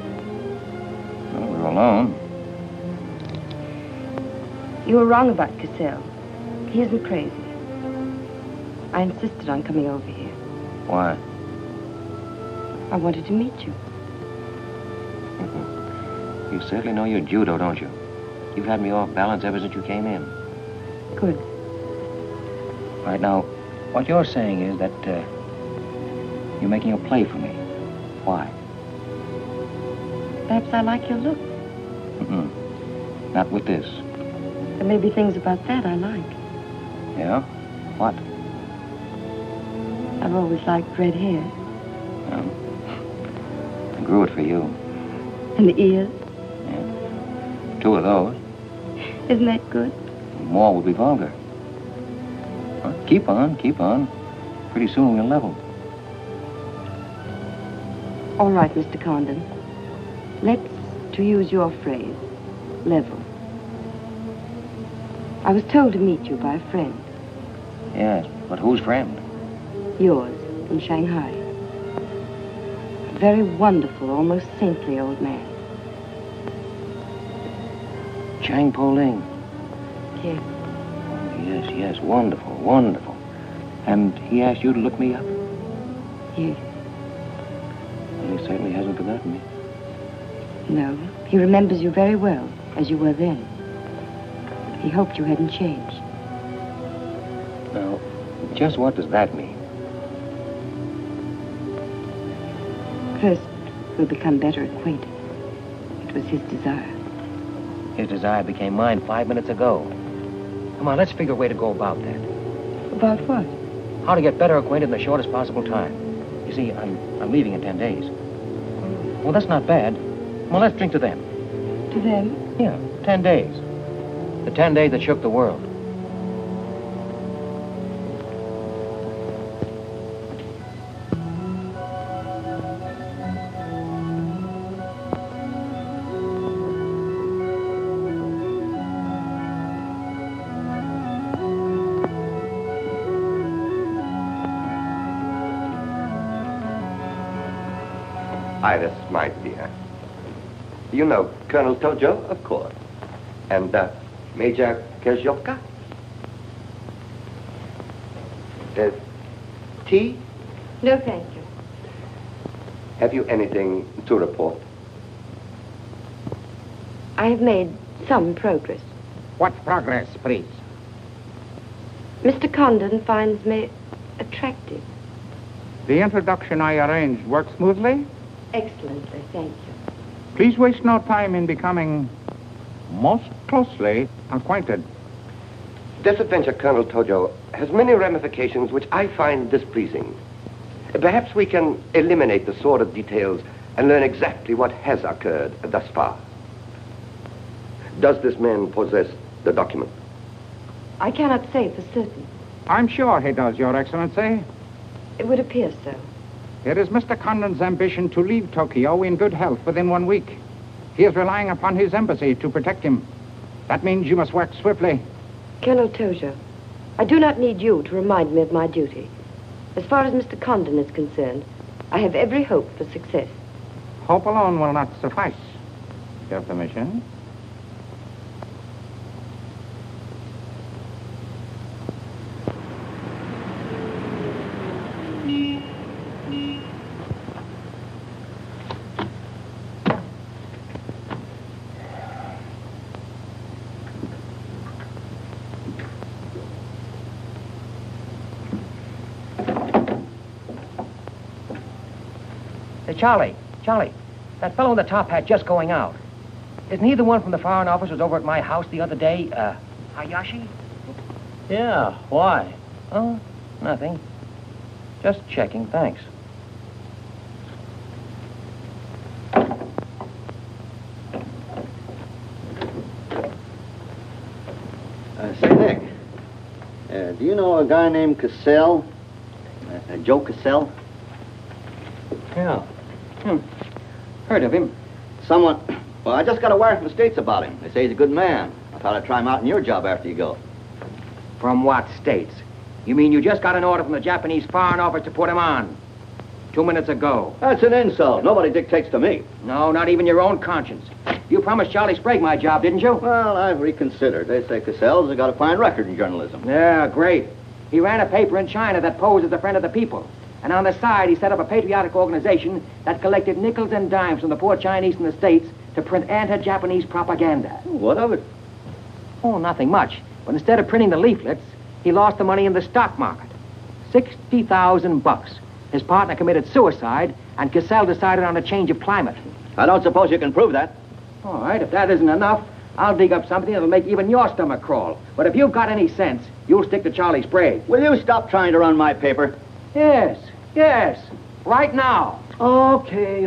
[SPEAKER 4] Well, we're alone.
[SPEAKER 18] You were wrong about Cassell. He isn't crazy. I insisted on coming over here.
[SPEAKER 4] Why?
[SPEAKER 18] I wanted to meet you.
[SPEAKER 4] You certainly know your judo, don't you? You've had me off balance ever since you came in.
[SPEAKER 18] Good.
[SPEAKER 4] Right now, what you're saying is that you're making a play for me. Why?
[SPEAKER 18] Perhaps I like your look.
[SPEAKER 4] Not with this.
[SPEAKER 18] There may be things about that I like.
[SPEAKER 4] Yeah? What?
[SPEAKER 18] I've always liked red hair.
[SPEAKER 4] Well, I grew it for you.
[SPEAKER 18] And the ears.
[SPEAKER 4] 2 of those.
[SPEAKER 18] Isn't that good?
[SPEAKER 4] More would be vulgar. Well, keep on, keep on. Pretty soon we'll level.
[SPEAKER 18] All right, Mr. Condon. Let's, to use your phrase, level. I was told to meet you by a friend.
[SPEAKER 4] Yes, but whose friend?
[SPEAKER 18] Yours, in Shanghai. A very wonderful, almost saintly old man.
[SPEAKER 4] Chang Po Ling.
[SPEAKER 18] Yes.
[SPEAKER 4] Yes, yes, wonderful, wonderful. And he asked you to look me up?
[SPEAKER 18] Yes.
[SPEAKER 4] Well, he certainly hasn't forgotten me.
[SPEAKER 18] No, he remembers you very well, as you were then. He hoped you hadn't changed.
[SPEAKER 4] Now, just what does that mean?
[SPEAKER 18] First, we'll become better acquainted. It was his desire.
[SPEAKER 4] His desire became mine 5 minutes ago. Come on, let's figure a way to go about that.
[SPEAKER 18] About what?
[SPEAKER 4] How to get better acquainted in the shortest possible time. You see, I'm leaving in 10 days. Well, that's not bad. Well, let's drink to them.
[SPEAKER 18] To them?
[SPEAKER 4] Yeah, 10 days. The 10 days that shook the world.
[SPEAKER 19] Iris, my dear. You know Colonel Tojo, of course. And Major Kezhovka. Tea?
[SPEAKER 18] No, thank you.
[SPEAKER 19] Have you anything to report?
[SPEAKER 18] I have made some progress.
[SPEAKER 16] What progress, please?
[SPEAKER 18] Mr. Condon finds me attractive.
[SPEAKER 16] The introduction I arranged worked smoothly?
[SPEAKER 18] Excellently, thank you.
[SPEAKER 16] Please waste no time in becoming most closely acquainted.
[SPEAKER 19] This adventure, Colonel Tojo, has many ramifications which I find displeasing. Perhaps we can eliminate the sordid details and learn exactly what has occurred thus far. Does this man possess the document?
[SPEAKER 18] I cannot say for certain.
[SPEAKER 16] I'm sure he does, Your Excellency.
[SPEAKER 18] It would appear so.
[SPEAKER 16] It is Mr. Condon's ambition to leave Tokyo in good health within 1 week. He is relying upon his embassy to protect him. That means you must work swiftly.
[SPEAKER 18] Colonel Tojo, I do not need you to remind me of my duty. As far as Mr. Condon is concerned, I have every hope for success.
[SPEAKER 16] Hope alone will not suffice. Your permission?
[SPEAKER 4] Charlie, that fellow in the top hat just going out. Isn't he the one from the Foreign Office who was over at my house the other day? Hayashi?
[SPEAKER 13] Yeah, why?
[SPEAKER 4] Oh, nothing. Just checking, thanks.
[SPEAKER 1] Say, Nick, do you know a guy named Cassell? Joe Cassell?
[SPEAKER 4] Yeah. Heard of him.
[SPEAKER 1] Someone Well, I just got a wire from the States about him. They say he's a good man. I thought I'd try him out in your job after you go.
[SPEAKER 4] From what states? You mean you just got an order from the Japanese Foreign Office to put him on? 2 minutes ago.
[SPEAKER 1] That's an insult. Nobody dictates to me.
[SPEAKER 4] No, not even your own conscience. You promised Charlie Sprague my job, didn't you?
[SPEAKER 1] Well, I've reconsidered. They say Cassell's got a fine record in journalism.
[SPEAKER 4] Yeah, great. He ran a paper in China that posed as a friend of the people. And on the side, he set up a patriotic organization that collected nickels and dimes from the poor Chinese in the States to print anti-Japanese propaganda.
[SPEAKER 1] What of it?
[SPEAKER 4] Oh, nothing much. But instead of printing the leaflets, he lost the money in the stock market. $60,000. His partner committed suicide, and Cassell decided on a change of climate.
[SPEAKER 1] I don't suppose you can prove that.
[SPEAKER 4] All right, if that isn't enough, I'll dig up something that'll make even your stomach crawl. But if you've got any sense, you'll stick to Charlie Sprague.
[SPEAKER 1] Will you stop trying to run my paper?
[SPEAKER 4] Yes. Right now.
[SPEAKER 1] Okay.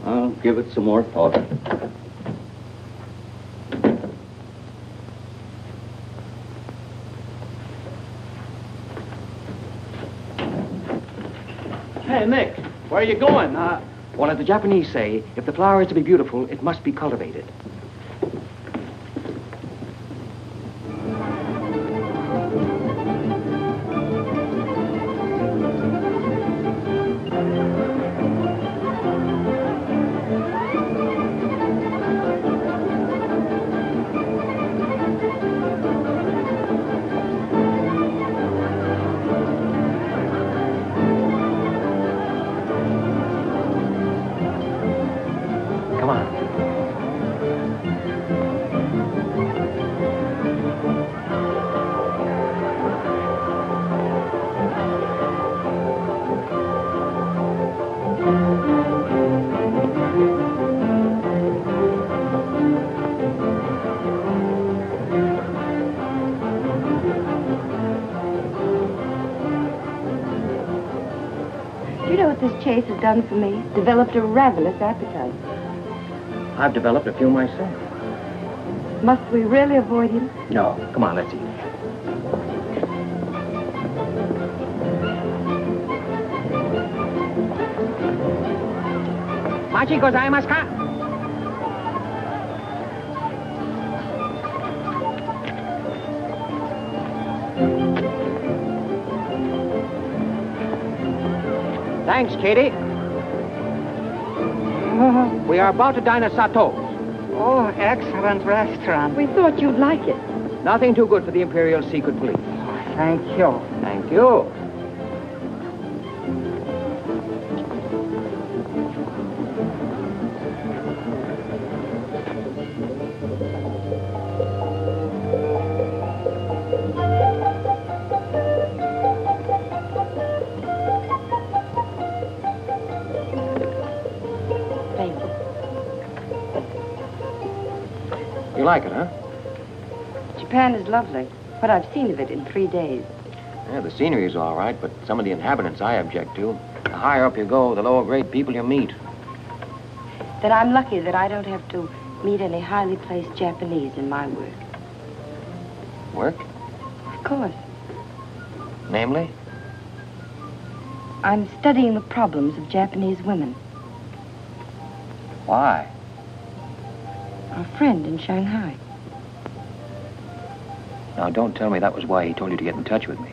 [SPEAKER 1] I'll give it some more thought.
[SPEAKER 13] Hey, Nick, where are you going?
[SPEAKER 4] Well, as the Japanese say, if the flower is to be beautiful, it must be cultivated.
[SPEAKER 18] This chase has done for me. Developed a ravenous appetite.
[SPEAKER 4] I've developed a few myself.
[SPEAKER 18] Must we really avoid him?
[SPEAKER 4] No. Come on, let's eat. Machi gozaimasu ka? Thanks, Katie. We are about to dine at Sato's.
[SPEAKER 15] Oh, excellent restaurant.
[SPEAKER 18] We thought you'd like it.
[SPEAKER 4] Nothing too good for the Imperial Secret Police.
[SPEAKER 15] Thank you.
[SPEAKER 4] Thank you. You like it, huh?
[SPEAKER 18] Japan is lovely. What I've seen of it in 3 days.
[SPEAKER 4] Yeah, the scenery is all right, but some of the inhabitants I object to. The higher up you go, the lower grade people you meet.
[SPEAKER 18] Then I'm lucky that I don't have to meet any highly placed Japanese in my work.
[SPEAKER 4] Work?
[SPEAKER 18] Of course.
[SPEAKER 4] Namely?
[SPEAKER 18] I'm studying the problems of Japanese women.
[SPEAKER 4] Why?
[SPEAKER 18] A friend in Shanghai.
[SPEAKER 4] Now, don't tell me that was why he told you to get in touch with me.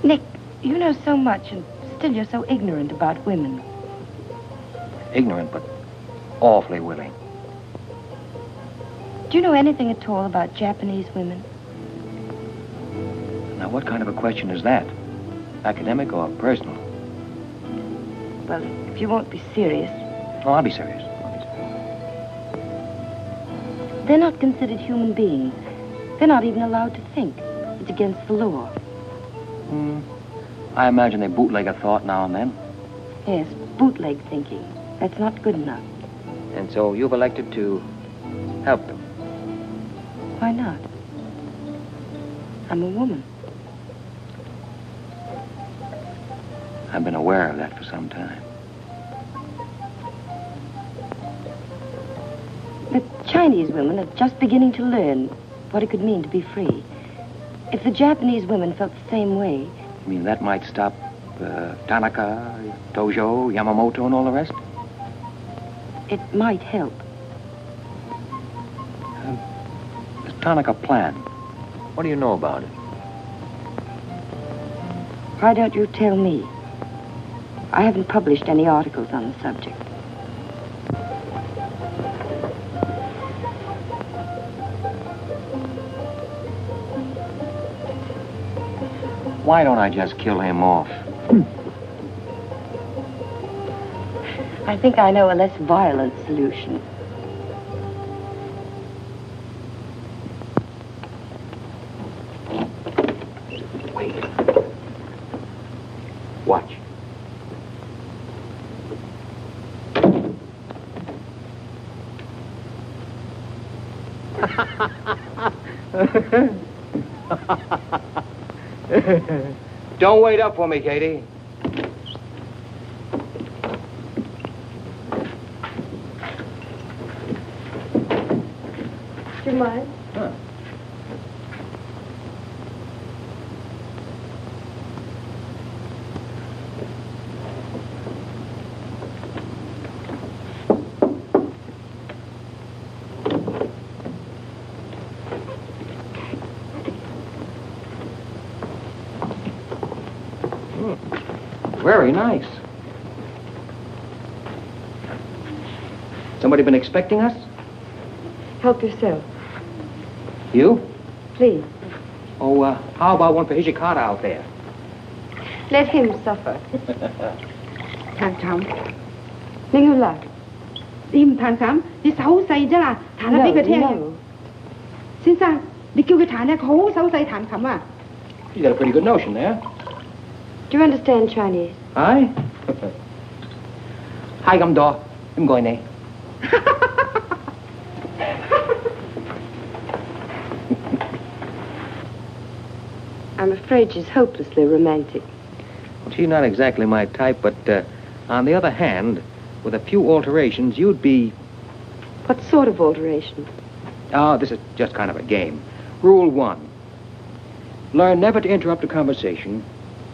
[SPEAKER 18] Nick, you know so much, and still you're so ignorant about women.
[SPEAKER 4] Ignorant, but awfully willing.
[SPEAKER 18] Do you know anything at all about Japanese women?
[SPEAKER 4] Now, what kind of a question is that? Academic or personal?
[SPEAKER 18] Well, if you won't be serious.
[SPEAKER 4] Oh, I'll be serious.
[SPEAKER 18] They're not considered human beings. They're not even allowed to think. It's against the law.
[SPEAKER 4] I imagine they bootleg a thought now and then.
[SPEAKER 18] Yes, bootleg thinking. That's not good enough.
[SPEAKER 4] And so you've elected to help them.
[SPEAKER 18] Why not? I'm a woman.
[SPEAKER 4] I've been aware of that for some time.
[SPEAKER 18] The Chinese women are just beginning to learn what it could mean to be free. If the Japanese women felt the same way...
[SPEAKER 4] You mean that might stop Tanaka, Tojo, Yamamoto, and all the rest?
[SPEAKER 18] It might help.
[SPEAKER 4] The Tanaka plan. What do you know about it?
[SPEAKER 18] Why don't you tell me? I haven't published any articles on the subject.
[SPEAKER 4] Why don't I just kill him off?
[SPEAKER 18] I think I know a less violent solution.
[SPEAKER 4] Wait. Watch. Don't wait up for me, Katie.
[SPEAKER 18] Do you mind?
[SPEAKER 4] Huh. Very nice. Somebody been expecting us?
[SPEAKER 18] Help yourself.
[SPEAKER 4] You?
[SPEAKER 18] Please.
[SPEAKER 4] Oh, how about one for Hijikata out there?
[SPEAKER 18] Let him suffer.
[SPEAKER 5] Thằng Trọng, Ninh Hương Lợi, im thằng Trọng, đi xấu xay chứ là thằng nó đi cái theo. Xin sao? Đi kêu cái thằng này khổ xấu xay thằng Trọng à?
[SPEAKER 4] You got a pretty good notion there.
[SPEAKER 18] Do you understand Chinese?
[SPEAKER 4] Aye. Hai găm đỏ, em gọi này.
[SPEAKER 18] I'm afraid she's hopelessly romantic.
[SPEAKER 4] She's not exactly my type, but on the other hand, with a few alterations, you'd be...
[SPEAKER 18] What sort of alteration?
[SPEAKER 4] Oh, this is just kind of a game. Rule 1. Learn never to interrupt a conversation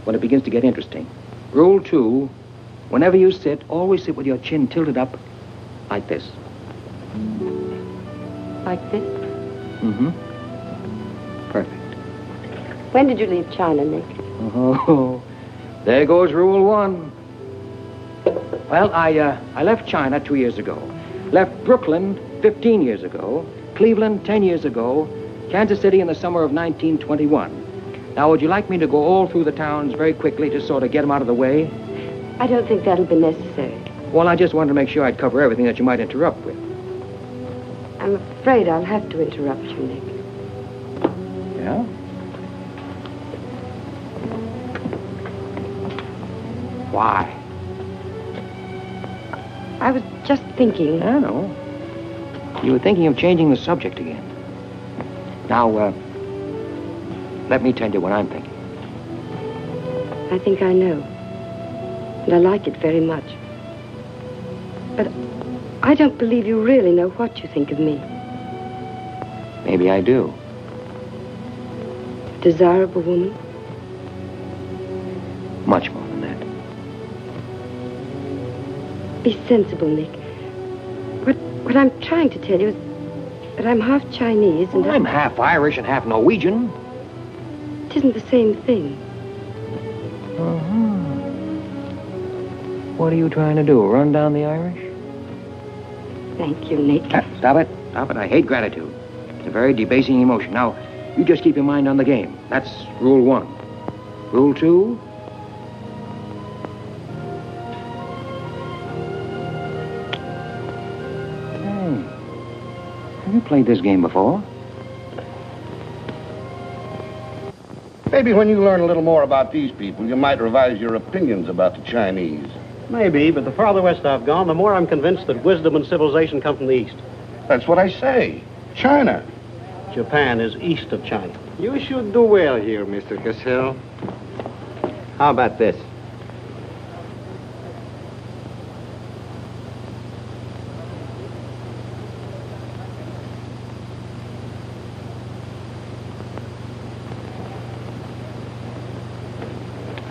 [SPEAKER 4] when it begins to get interesting. Rule 2. Whenever you sit, always sit with your chin tilted up like this.
[SPEAKER 18] Like this?
[SPEAKER 4] Mm-hmm. Perfect.
[SPEAKER 18] When did you leave China, Nick?
[SPEAKER 4] Oh, there goes Rule 1. Well, I left China 2 years ago. Left Brooklyn 15 years ago. Cleveland 10 years ago. Kansas City in the summer of 1921. Now, would you like me to go all through the towns very quickly to sort of get them out of the way?
[SPEAKER 18] I don't think that'll be necessary.
[SPEAKER 4] Well, I just wanted to make sure I'd cover everything that you might interrupt with.
[SPEAKER 18] I'm afraid I'll have to interrupt you, Nick.
[SPEAKER 4] Yeah? Why?
[SPEAKER 18] I was just thinking...
[SPEAKER 4] I know. You were thinking of changing the subject again. Now, let me tell you what I'm thinking.
[SPEAKER 18] I think I know. And I like it very much. But I don't believe you really know what you think of me.
[SPEAKER 4] Maybe I do.
[SPEAKER 18] A desirable woman?
[SPEAKER 4] Much more than that.
[SPEAKER 18] Be sensible, Nick. What I'm trying to tell you is that I'm half Chinese and...
[SPEAKER 4] Well, I'm half Irish and half Norwegian.
[SPEAKER 18] It isn't the same thing.
[SPEAKER 4] Uh-huh. What are you trying to do, run down the Irish?
[SPEAKER 18] Thank you, Nick.
[SPEAKER 4] Stop it. Stop it. I hate gratitude. It's a very debasing emotion. Now, you just keep your mind on the game. That's Rule 1. Rule 2... Have you played this game before?
[SPEAKER 6] Maybe when you learn a little more about these people, you might revise your opinions about the Chinese.
[SPEAKER 9] Maybe, but the farther west I've gone, the more I'm convinced that wisdom and civilization come from the east.
[SPEAKER 6] That's what I say. China.
[SPEAKER 9] Japan is east of China.
[SPEAKER 10] You should do well here, Mr. Cassell. How about this?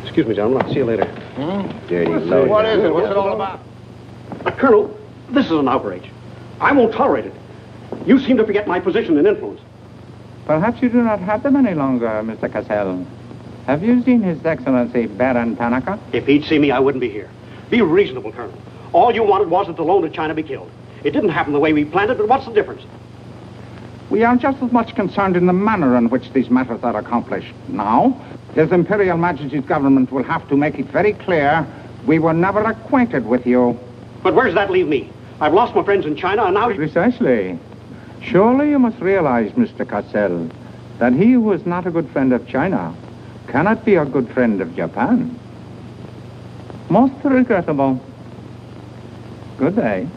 [SPEAKER 9] Excuse me, gentlemen. I'll see you later.
[SPEAKER 6] Dirty Lloyd. What is it? What's it all about?
[SPEAKER 9] Colonel, This is an outrage. I won't tolerate it. You seem to forget my position and influence.
[SPEAKER 16] Perhaps you do not have them any longer, Mr. Cassell. Have you seen His Excellency Baron Tanaka?
[SPEAKER 9] If he'd see me, I wouldn't be here. Be reasonable, Colonel. All you wanted was that the loan to China be killed. It didn't happen the way we planned it, but what's the difference?
[SPEAKER 16] We are just as much concerned in the manner in which these matters are accomplished. Now, His Imperial Majesty's government will have to make it very clear we were never acquainted with you.
[SPEAKER 9] But where does that leave me? I've lost my friends in China, and now...
[SPEAKER 16] Precisely. Surely you must realize, Mr. Cassell, that he who is not a good friend of China cannot be a good friend of Japan. Most regrettable. Good day.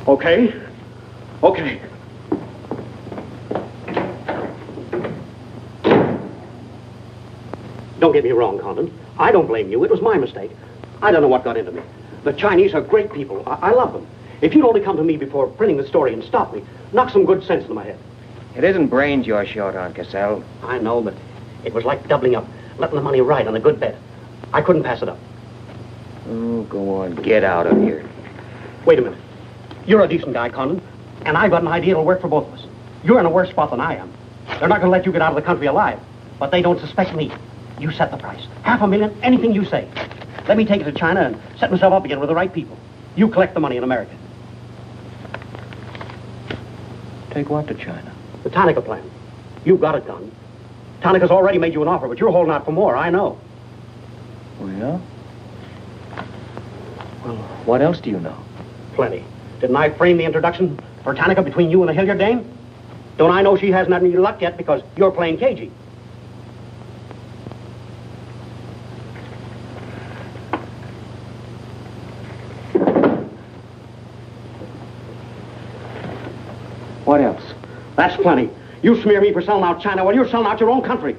[SPEAKER 9] Okay. Okay. Don't get me wrong, Condon. I don't blame you. It was my mistake. I don't know what got into me. The Chinese are great people. I love them. If you'd only come to me before printing the story and stop me, knock some good sense into my head.
[SPEAKER 4] It isn't brains you're short on, Cassell.
[SPEAKER 9] I know, but it was like doubling up, letting the money ride on a good bet. I couldn't pass it up.
[SPEAKER 4] Oh, go on. Get out of here.
[SPEAKER 9] Wait a minute. You're a decent guy, Condon, and I've got an idea that'll work for both of us. You're in a worse spot than I am. They're not going to let you get out of the country alive, but they don't suspect me. You set the price. $500,000, anything you say. Let me take it to China and set myself up again with the right people. You collect the money in America.
[SPEAKER 4] Take what to China?
[SPEAKER 9] The Tanaka plan. You've got it done. Tanaka's already made you an offer, but you're holding out for more, I know.
[SPEAKER 4] Oh, yeah? Well, what else do you know?
[SPEAKER 9] Plenty. Didn't I frame the introduction for Tanaka between you and the Hilliard dame? Don't I know she hasn't had any luck yet because you're playing cagey?
[SPEAKER 4] What else?
[SPEAKER 9] That's plenty. You smear me for selling out China while you're selling out your own country.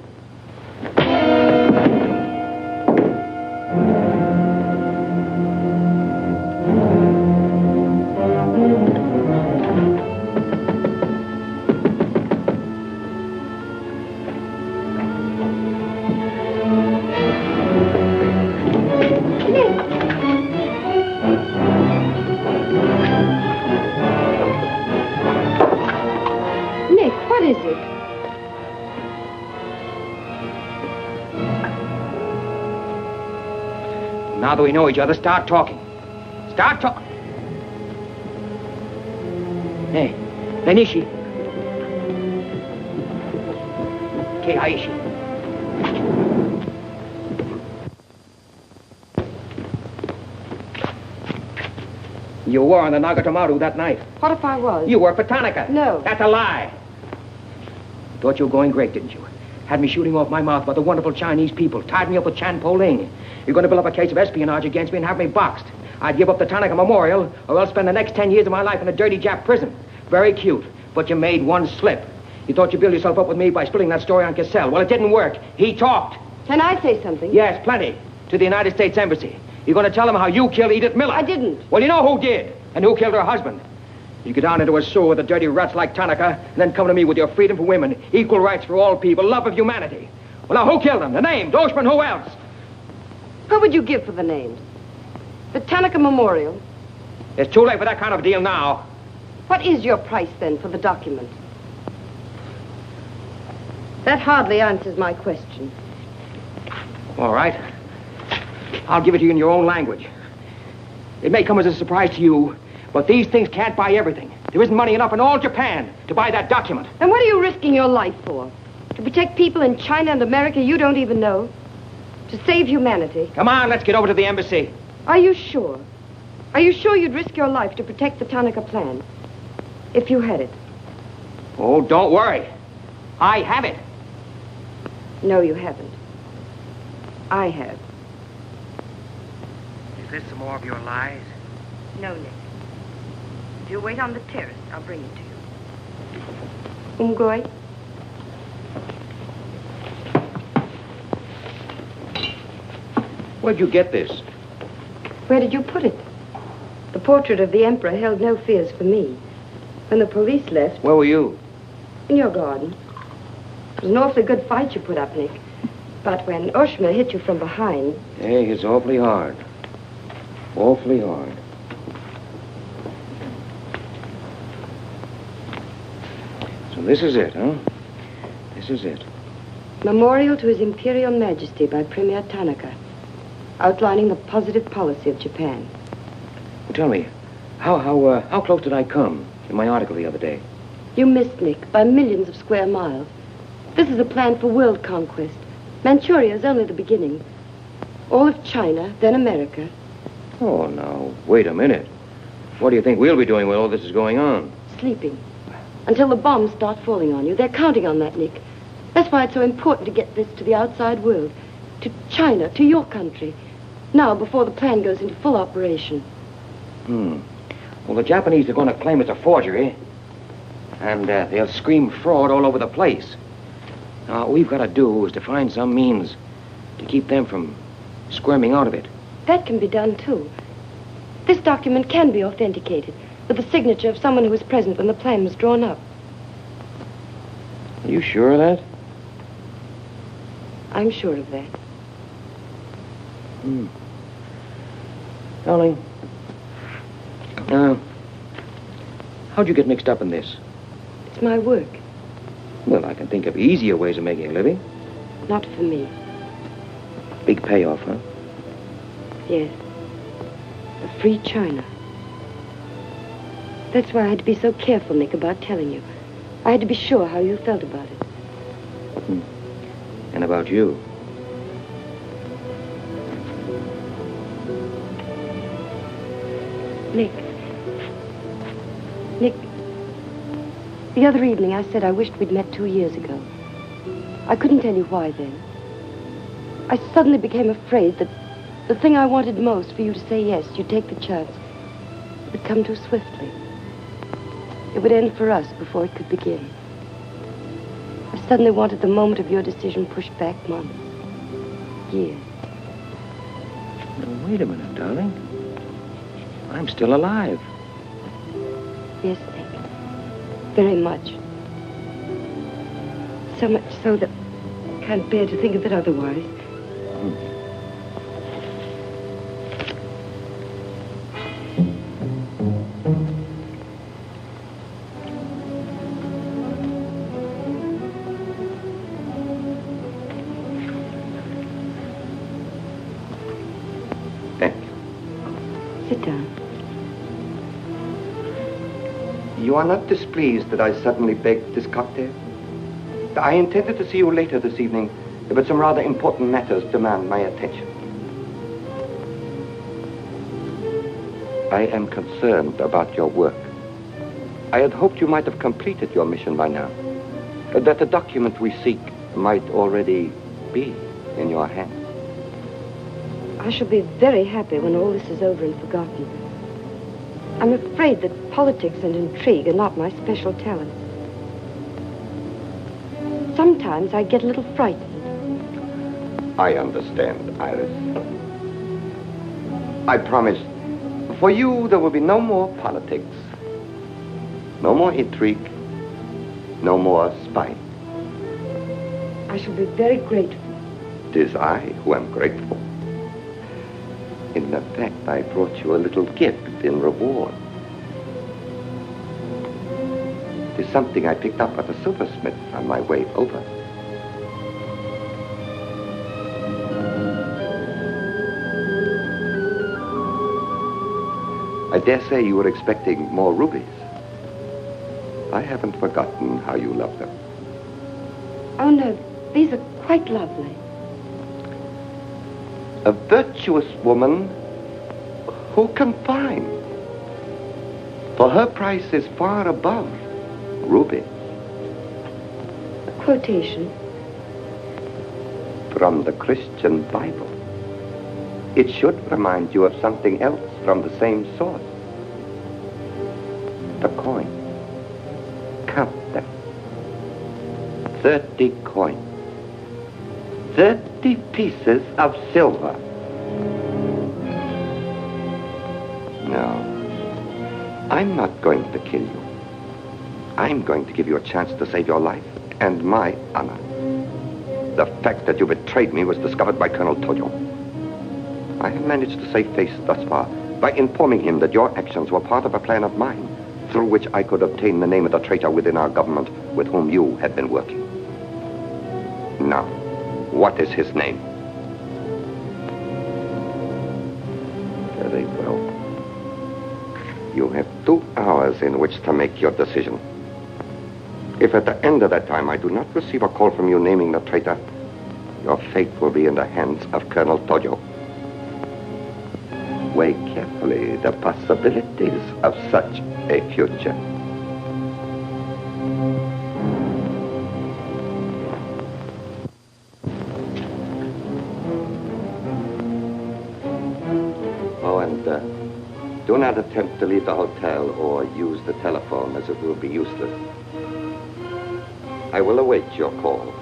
[SPEAKER 4] Now that we know each other, start talking. Start talking. Hey, Benishi. Keiaishi. You were on the Nagatomaru that night.
[SPEAKER 18] What if I was?
[SPEAKER 4] You worked for Tanaka.
[SPEAKER 18] No.
[SPEAKER 4] That's a lie. Thought you were going great, didn't you? Had me shooting off my mouth about the wonderful Chinese people, tied me up with Chan Po-Ling. You're going to build up a case of espionage against me and have me boxed. I'd give up the Tanaka Memorial, or else spend the next 10 years of my life in a dirty Jap prison. Very cute, but you made one slip. You thought you'd build yourself up with me by spilling that story on Cassell. Well, it didn't work. He talked.
[SPEAKER 18] Can I say something?
[SPEAKER 4] Yes, plenty. To the United States Embassy. You're going to tell them how you killed Edith Miller.
[SPEAKER 18] I didn't.
[SPEAKER 4] Well, you know who did, and who killed her husband. You get down into a sewer with the dirty rats like Tanaka, and then come to me with your freedom for women, equal rights for all people, love of humanity. Well, now, who killed them? The names, Oshman, who else?
[SPEAKER 18] What would you give for the names? The Tanaka Memorial?
[SPEAKER 4] It's too late for that kind of deal now.
[SPEAKER 18] What is your price, then, for the document? That hardly answers my question.
[SPEAKER 4] All right. I'll give it to you in your own language. It may come as a surprise to you, but these things can't buy everything. There isn't money enough in all Japan to buy that document.
[SPEAKER 18] And what are you risking your life for? To protect people in China and America you don't even know? To save humanity?
[SPEAKER 4] Come on, let's get over to the embassy.
[SPEAKER 18] Are you sure? Are you sure you'd risk your life to protect the Tanaka plan? If you had it?
[SPEAKER 4] Oh, don't worry. I have it.
[SPEAKER 18] No, you haven't. I have.
[SPEAKER 4] Is this some more of your lies?
[SPEAKER 18] No, Nick. If you wait on the terrace, I'll bring it to you. Umgoy?
[SPEAKER 4] Where'd you get this?
[SPEAKER 18] Where did you put it? The portrait of the Emperor held no fears for me. When the police left...
[SPEAKER 4] Where were you?
[SPEAKER 18] In your garden. It was an awfully good fight you put up, Nick. But when Oshma hit you from behind...
[SPEAKER 4] Hey, it's awfully hard. Awfully hard. So this is it, huh? This is it.
[SPEAKER 18] Memorial to His Imperial Majesty by Premier Tanaka, outlining the positive policy of Japan.
[SPEAKER 4] Well, tell me, how close did I come in my article the other day?
[SPEAKER 18] You missed, Nick, by millions of square miles. This is a plan for world conquest. Manchuria is only the beginning. All of China, then America.
[SPEAKER 4] Oh, now, wait a minute. What do you think we'll be doing while all this is going on?
[SPEAKER 18] Sleeping. Until the bombs start falling on you. They're counting on that, Nick. That's why it's so important to get this to the outside world. To China, to your country. Now, before the plan goes into full operation.
[SPEAKER 4] Well, the Japanese are going to claim it's a forgery. And they'll scream fraud all over the place. Now, all we've got to do is to find some means to keep them from squirming out of it.
[SPEAKER 18] That can be done, too. This document can be authenticated with the signature of someone who was present when the plan was drawn up.
[SPEAKER 4] Are you sure of that?
[SPEAKER 18] I'm sure of that.
[SPEAKER 4] Darling, how'd you get mixed up in this?
[SPEAKER 18] It's my work.
[SPEAKER 4] Well, I can think of easier ways of making a living.
[SPEAKER 18] Not for me.
[SPEAKER 4] Big payoff, huh?
[SPEAKER 18] Yes. A free China. That's why I had to be so careful, Nick, about telling you. I had to be sure how you felt about it.
[SPEAKER 4] And about you.
[SPEAKER 18] Nick. Nick, the other evening I said I wished we'd met 2 years ago. I couldn't tell you why then. I suddenly became afraid that the thing I wanted most for you to say yes, you'd take the chance, would come too swiftly. It would end for us before it could begin. I suddenly wanted the moment of your decision pushed back months, years.
[SPEAKER 4] Now, wait a minute, darling. I'm still alive.
[SPEAKER 18] Yes, Nick. Very much. So much so that I can't bear to think of it otherwise. Sit down.
[SPEAKER 19] You are not displeased that I suddenly begged this cocktail? I intended to see you later this evening, but some rather important matters demand my attention. I am concerned about your work. I had hoped you might have completed your mission by now, that the document we seek might already be in your hands.
[SPEAKER 18] I shall be very happy when all this is over and forgotten. I'm afraid that politics and intrigue are not my special talents. Sometimes I get a little frightened.
[SPEAKER 19] I understand, Iris. I promise, for you there will be no more politics, no more intrigue, no more spying.
[SPEAKER 18] I shall be very grateful.
[SPEAKER 19] It is I who am grateful. In fact, I brought you a little gift in reward. It is something I picked up at a silversmith on my way over. I dare say you were expecting more rubies. I haven't forgotten how you love them.
[SPEAKER 18] Oh, no, these are quite lovely.
[SPEAKER 19] A virtuous woman who can find. For her price is far above rubies.
[SPEAKER 18] A quotation.
[SPEAKER 19] From the Christian Bible. It should remind you of something else from the same source. The coin. Count them. 30 coins. 30 pieces of silver. No, I'm not going to kill you. I'm going to give you a chance to save your life and my honor. The fact that you betrayed me was discovered by Colonel Tojo. I have managed to save face thus far, by informing him that your actions were part of a plan of mine, through which I could obtain the name of the traitor within our government with whom you had been working. Now, what is his name? Very well. You have 2 hours in which to make your decision. If at the end of that time I do not receive a call from you naming the traitor, your fate will be in the hands of Colonel Tojo. Weigh carefully the possibilities of such a future. Oh, and do not attempt to leave the hotel or use the telephone, as it will be useless. I will await your call.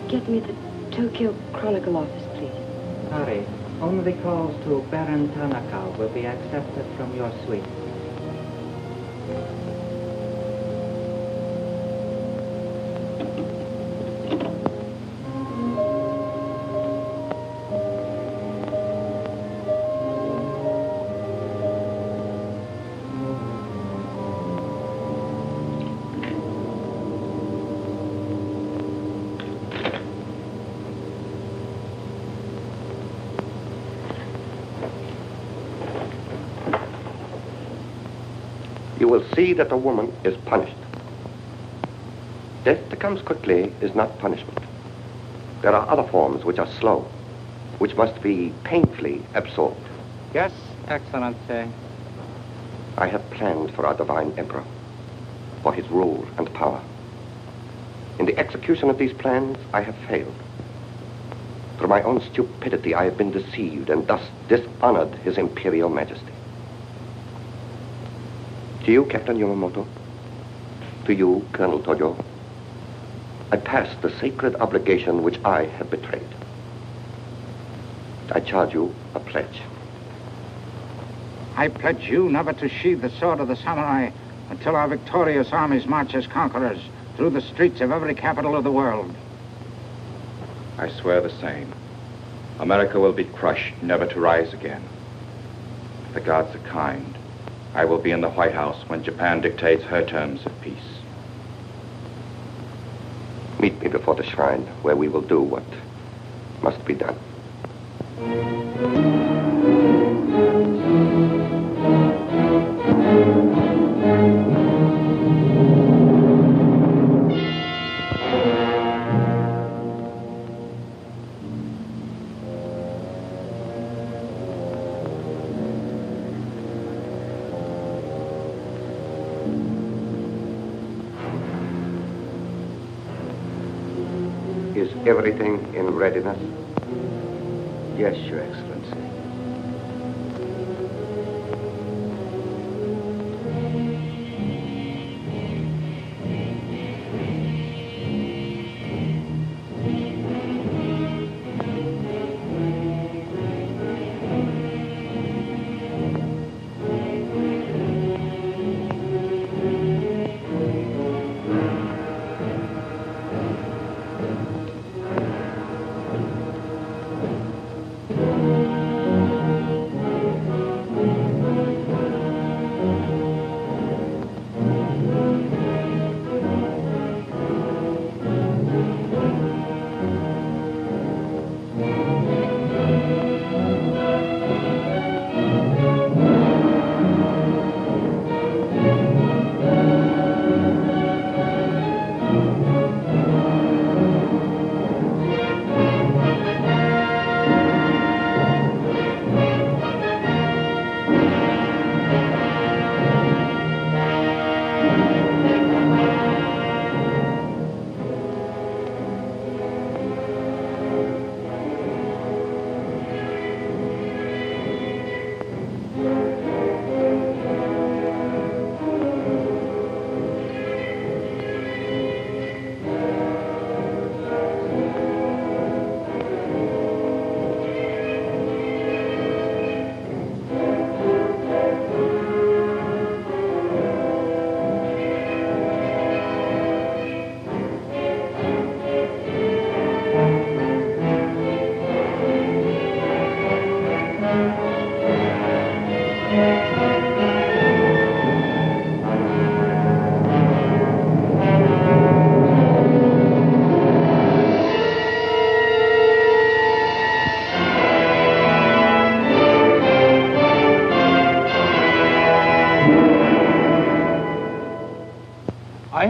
[SPEAKER 18] Get me the Tokyo Chronicle office, please.
[SPEAKER 15] Sorry, only calls to Baron Tanaka will be accepted from your suite.
[SPEAKER 19] You will see that the woman is punished. Death that comes quickly is not punishment. There are other forms which are slow, which must be painfully absorbed.
[SPEAKER 15] Yes, Excellency.
[SPEAKER 19] I have planned for our divine emperor, for his rule and power. In the execution of these plans, I have failed. Through my own stupidity, I have been deceived and thus dishonored his imperial majesty. To you, Captain Yamamoto, to you, Colonel Tojo, I pass the sacred obligation which I have betrayed. I charge you a pledge.
[SPEAKER 3] I pledge you never to sheathe the sword of the samurai until our victorious armies march as conquerors through the streets of every capital of the world.
[SPEAKER 7] I swear the same. America will be crushed, never to rise again. If the gods are kind, I will be in the White House when Japan dictates her terms of peace.
[SPEAKER 19] Meet me before the shrine, where we will do what must be done. Is everything in readiness?
[SPEAKER 7] Yes, Your Excellency.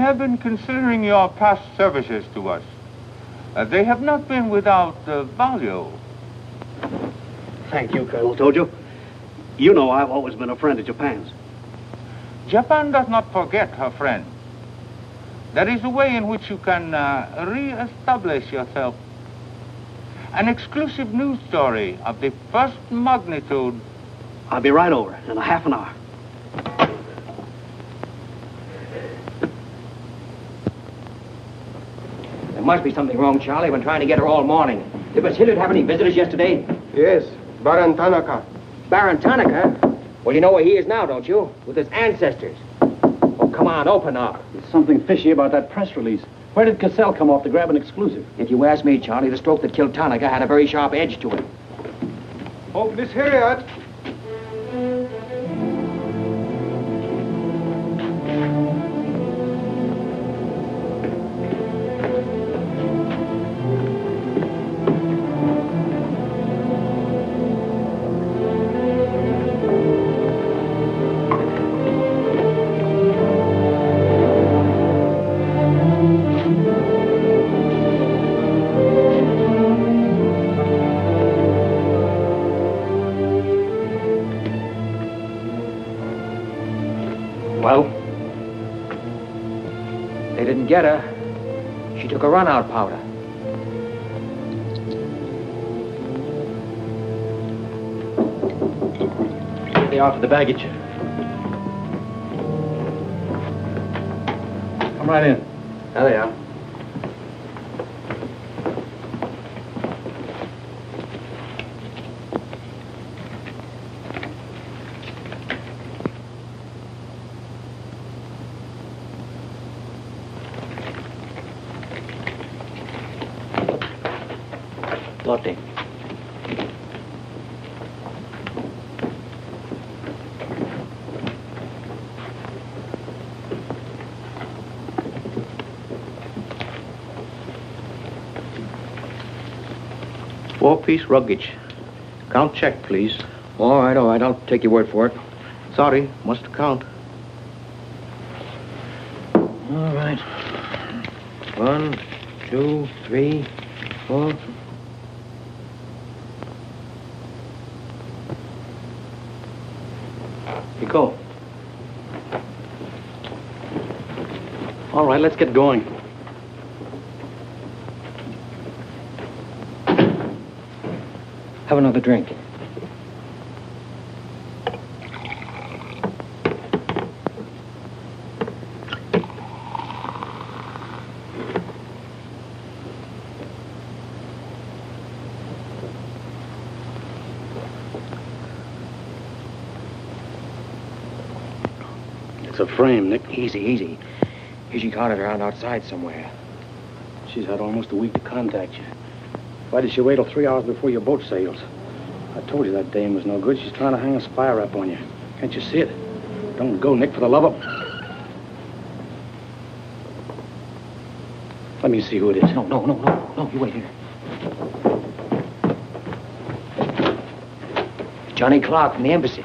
[SPEAKER 3] have been considering your past services to us. They have not been without value.
[SPEAKER 9] Thank you, Colonel Tojo. You know I've always been a friend of Japan's.
[SPEAKER 3] Japan does not forget her friend. There is a way in which you can re-establish yourself. An exclusive news story of the first magnitude.
[SPEAKER 9] I'll be right over in a half an hour.
[SPEAKER 4] There must be something wrong, Charlie. I've been trying to get her all morning. Did Miss Hilliard have any visitors yesterday?
[SPEAKER 11] Yes, Baron Tanaka.
[SPEAKER 4] Baron Tanaka? Well, you know where he is now, don't you? With his ancestors. Oh, come on, open up.
[SPEAKER 9] There's something fishy about that press release. Where did Cassell come off to grab an exclusive?
[SPEAKER 4] If you ask me, Charlie, the stroke that killed Tanaka had a very sharp edge to it.
[SPEAKER 11] Oh, Miss Hilliard.
[SPEAKER 4] Well? They didn't get her. She took a run-out powder.
[SPEAKER 9] They are for the baggage. Come right in.
[SPEAKER 4] There they are.
[SPEAKER 9] Lotte.
[SPEAKER 6] Four-piece luggage. Count check, please.
[SPEAKER 4] All right. I'll take your word for it.
[SPEAKER 6] Sorry, must count.
[SPEAKER 4] All right. 1, 2, 3, 4.
[SPEAKER 9] You go. All right, let's get going.
[SPEAKER 4] Have another drink.
[SPEAKER 9] It's a frame, Nick.
[SPEAKER 4] Easy. She caught it around outside somewhere.
[SPEAKER 9] She's had almost a week to contact you. Why did she wait till 3 hours before your boat sails? I told you that dame was no good. She's trying to hang a spy rap on you. Can't you see it? Don't go, Nick, for the love of... Let me see who it is.
[SPEAKER 4] No, you wait here. Johnny Clark from the embassy.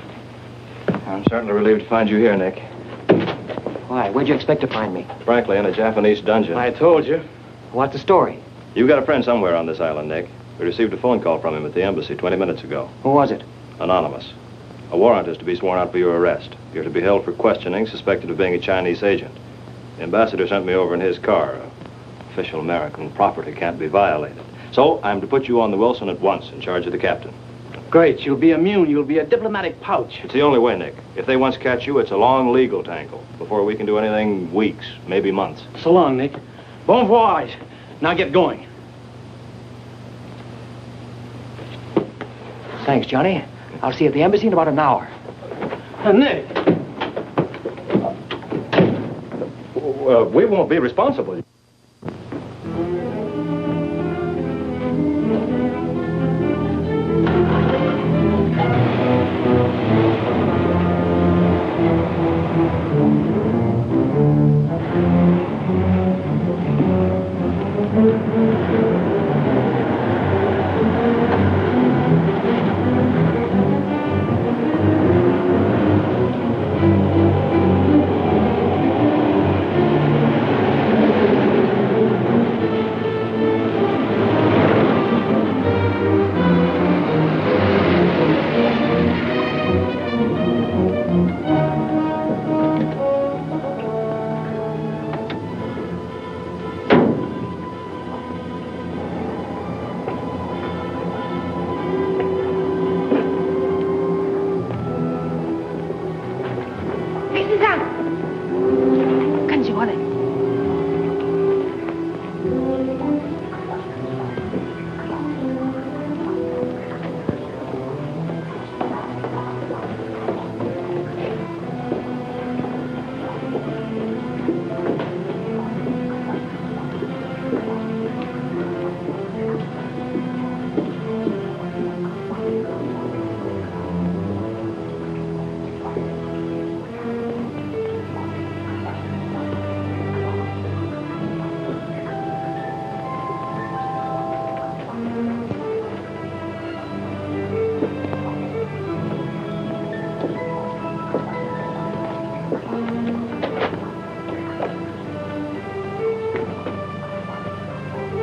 [SPEAKER 7] I'm certainly relieved to find you here, Nick.
[SPEAKER 4] Why? Where'd you expect to find me?
[SPEAKER 7] Frankly, in a Japanese dungeon.
[SPEAKER 9] I told you.
[SPEAKER 4] What's the story?
[SPEAKER 7] You've got a friend somewhere on this island, Nick. We received a phone call from him at the embassy 20 minutes ago.
[SPEAKER 4] Who was it?
[SPEAKER 7] Anonymous. A warrant is to be sworn out for your arrest. You're to be held for questioning, suspected of being a Chinese agent. The ambassador sent me over in his car. Official American property can't be violated. So I'm to put you on the Wilson at once in charge of the captain.
[SPEAKER 9] Great. You'll be immune. You'll be a diplomatic pouch.
[SPEAKER 7] It's the only way, Nick. If they once catch you, it's a long legal tangle. Before we can do anything, weeks, maybe months.
[SPEAKER 9] So long, Nick. Bon voyage. Now get going.
[SPEAKER 4] Thanks, Johnny. I'll see you at the embassy in about an hour.
[SPEAKER 9] Nick!
[SPEAKER 7] We won't be responsible.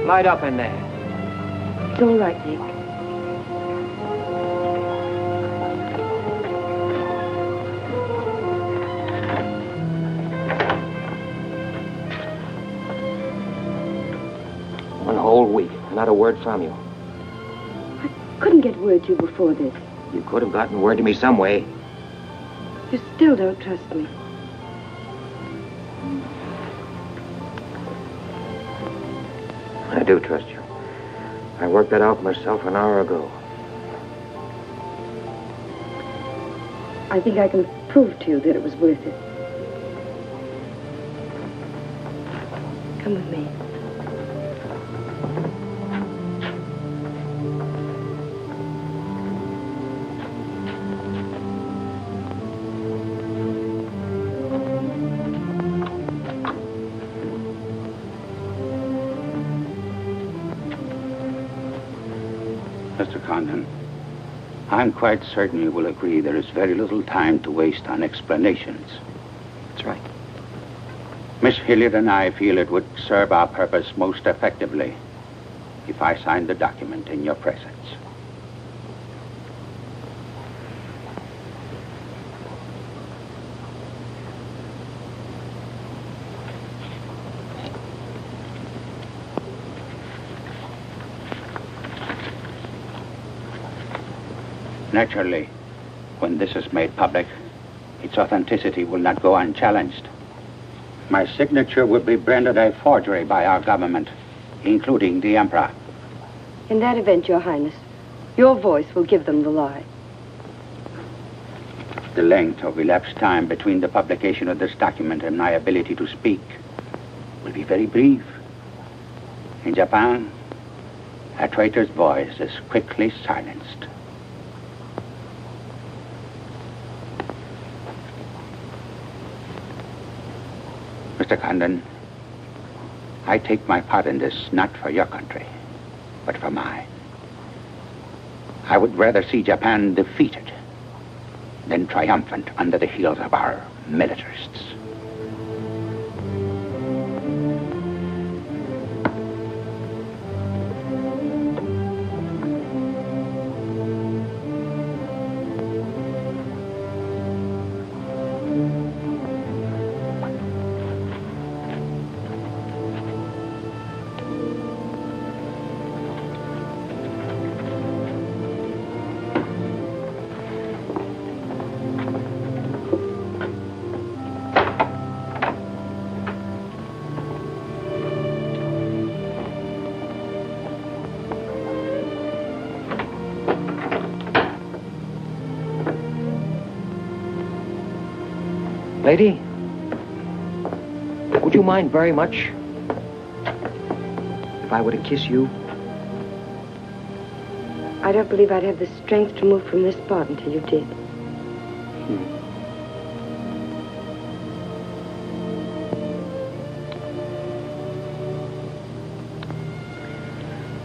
[SPEAKER 4] Light up in there.
[SPEAKER 18] It's all right, Nick.
[SPEAKER 4] One whole week, not a word from you.
[SPEAKER 18] Couldn't get word to you before this.
[SPEAKER 4] You could have gotten word to me some way.
[SPEAKER 18] You still don't trust me.
[SPEAKER 4] I do trust you. I worked that out myself an hour ago.
[SPEAKER 18] I think I can prove to you that it was worth it. Come with me.
[SPEAKER 20] Mr. Condon, I'm quite certain you will agree there is very little time to waste on explanations.
[SPEAKER 4] That's right.
[SPEAKER 20] Miss Hilliard and I feel it would serve our purpose most effectively if I signed the document in your presence. Naturally, when this is made public, its authenticity will not go unchallenged. My signature would be branded a forgery by our government, including the Emperor.
[SPEAKER 18] In that event, Your Highness, your voice will give them the lie.
[SPEAKER 20] The length of elapsed time between the publication of this document and my ability to speak will be very brief. In Japan, a traitor's voice is quickly silenced. Mr. Condon, I take my part in this not for your country, but for mine. I would rather see Japan defeated than triumphant under the heels of our militarists.
[SPEAKER 4] Lady, would you mind very much if I were to kiss you?
[SPEAKER 18] I don't believe I'd have the strength to move from this spot until you did.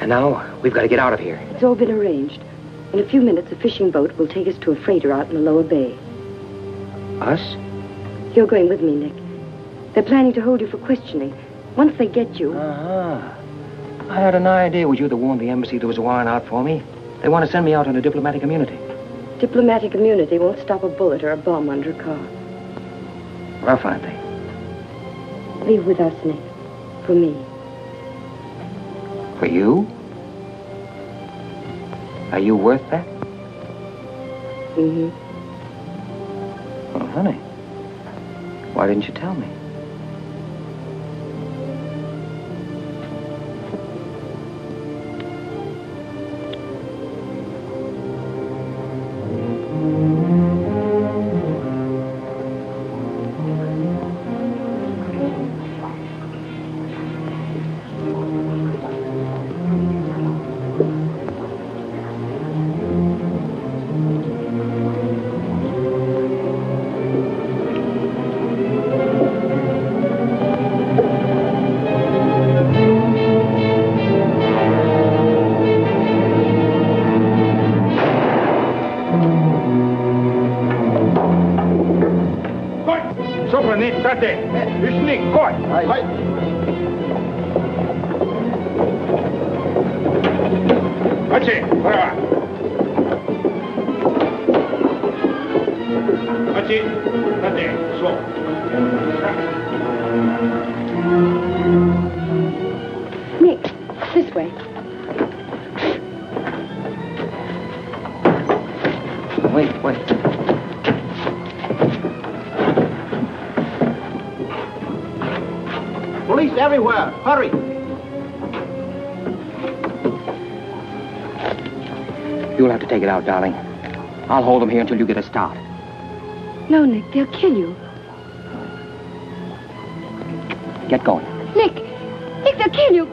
[SPEAKER 4] And now, we've got to get out of here.
[SPEAKER 18] It's all been arranged. In a few minutes, a fishing boat will take us to a freighter out in the lower bay.
[SPEAKER 4] Us?
[SPEAKER 18] You're going with me, Nick. They're planning to hold you for questioning. Once they get you...
[SPEAKER 4] Uh-huh. I had an idea it was you that warned the embassy there was a warrant out for me. They want to send me out on a diplomatic immunity.
[SPEAKER 18] Diplomatic immunity won't stop a bullet or a bomb under a car.
[SPEAKER 4] Rough, aren't they?
[SPEAKER 18] Leave with us, Nick. For me.
[SPEAKER 4] For you? Are you worth that?
[SPEAKER 18] Mm-hmm.
[SPEAKER 4] Oh, honey. Why didn't you tell me?
[SPEAKER 3] That's it. That's it. Slow.
[SPEAKER 18] Nick, this way.
[SPEAKER 4] Wait.
[SPEAKER 10] Police everywhere. Hurry.
[SPEAKER 4] You'll have to take it out, darling. I'll hold them here until you get a start.
[SPEAKER 18] No, Nick, they'll kill you.
[SPEAKER 4] Get going.
[SPEAKER 18] Nick, they'll kill you.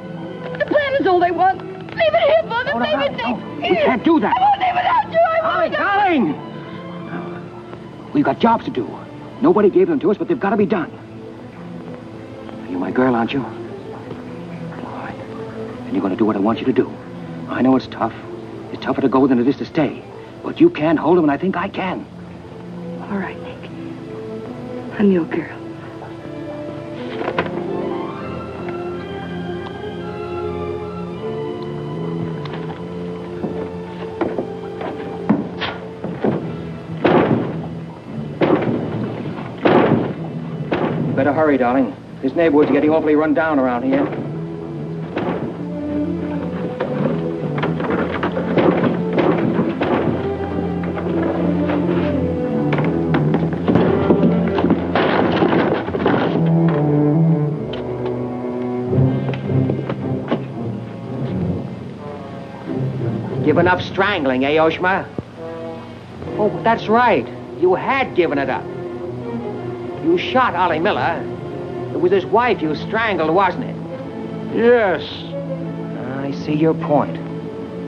[SPEAKER 18] The plan is all they want. Leave it here, Mother. Leave it, Nick.
[SPEAKER 4] We can't do that.
[SPEAKER 18] I won't leave without you. I won't.
[SPEAKER 4] Darling! We've got jobs to do. Nobody gave them to us, but they've got to be done. You're my girl, aren't you? All right. And you're going to do what I want you to do. I know it's tough. It's tougher to go than it is to stay. But you can hold them, and I think I can.
[SPEAKER 18] All right, Nick. I'm your girl.
[SPEAKER 4] Better hurry, darling. This neighborhood's getting awfully run down around here. Given up strangling, eh, Oshma? Oh, that's right. You had given it up. You shot Ollie Miller. It was his wife you strangled, wasn't it?
[SPEAKER 3] Yes.
[SPEAKER 4] I see your point.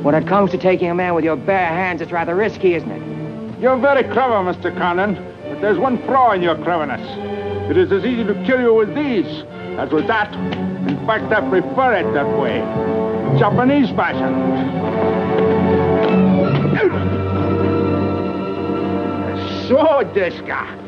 [SPEAKER 4] When it comes to taking a man with your bare hands, it's rather risky, isn't it?
[SPEAKER 3] You're very clever, Mr. Condon, but there's one flaw in your cleverness. It is as easy to kill you with these as with that. In fact, I prefer it that way. Japanese fashion. So, Deska.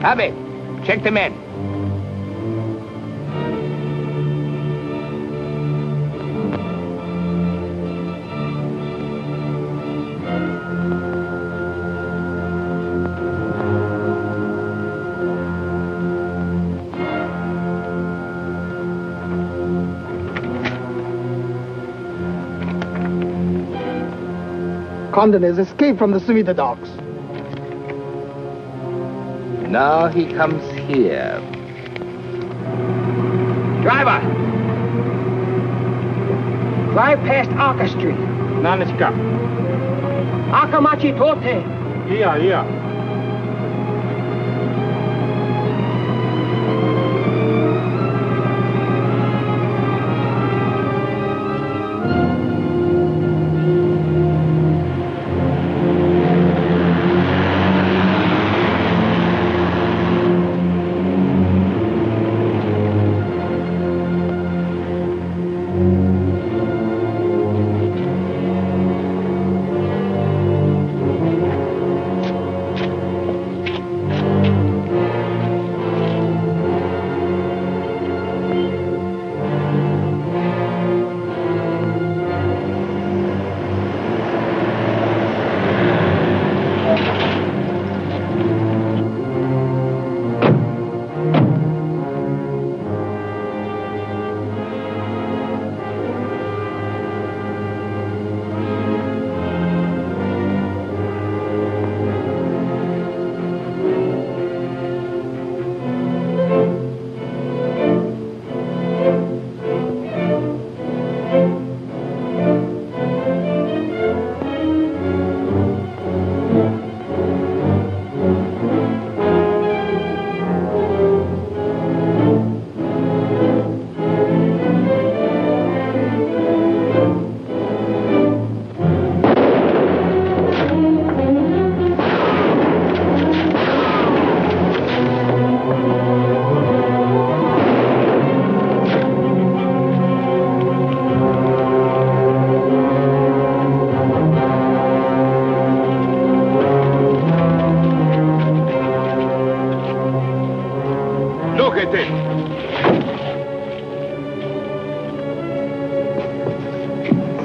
[SPEAKER 16] Abe, check the men.
[SPEAKER 2] Condon has escaped from the Sumida docks.
[SPEAKER 16] Now he comes here.
[SPEAKER 4] Driver! Drive past Arca Street.
[SPEAKER 9] Nanichka.
[SPEAKER 4] Akamachi Tote.
[SPEAKER 9] Yeah.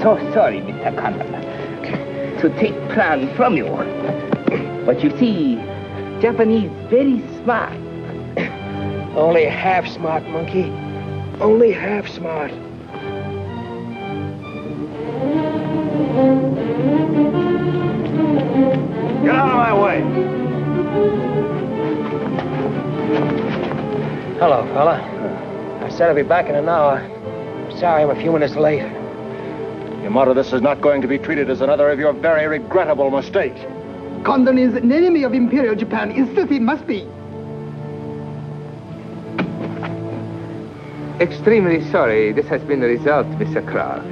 [SPEAKER 16] So sorry, Mr. Condon, to take plan from you. But you see, Japanese very smart.
[SPEAKER 4] Only half smart, monkey. Only half smart.
[SPEAKER 6] Get out of my way.
[SPEAKER 4] Hello, fella. I said I'd be back in an hour. Sorry I'm a few minutes late.
[SPEAKER 6] Yamato, this is not going to be treated as another of your very regrettable mistakes.
[SPEAKER 2] Condon is an enemy of Imperial Japan. Insist it must be.
[SPEAKER 16] Extremely sorry this has been the result, Mr. Clark.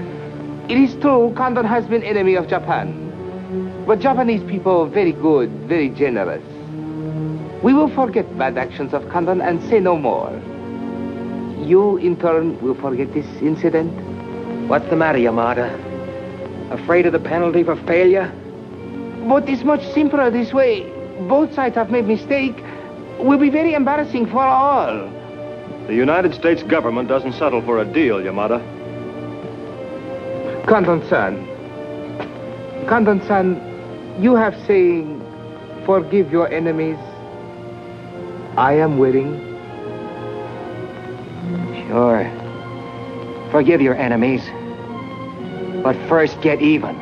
[SPEAKER 16] It is true Condon has been enemy of Japan. But Japanese people very good, very generous. We will forget bad actions of Condon and say no more. You, in turn, will forget this incident?
[SPEAKER 4] What's the matter, Yamada? Afraid of the penalty for failure?
[SPEAKER 16] But it's much simpler this way. Both sides have made mistake. Will be very embarrassing for all.
[SPEAKER 6] The United States government doesn't settle for a deal, Yamada.
[SPEAKER 16] Condon-san, you have saying, forgive your enemies. I am willing.
[SPEAKER 4] Sure. Forgive your enemies. But first get even.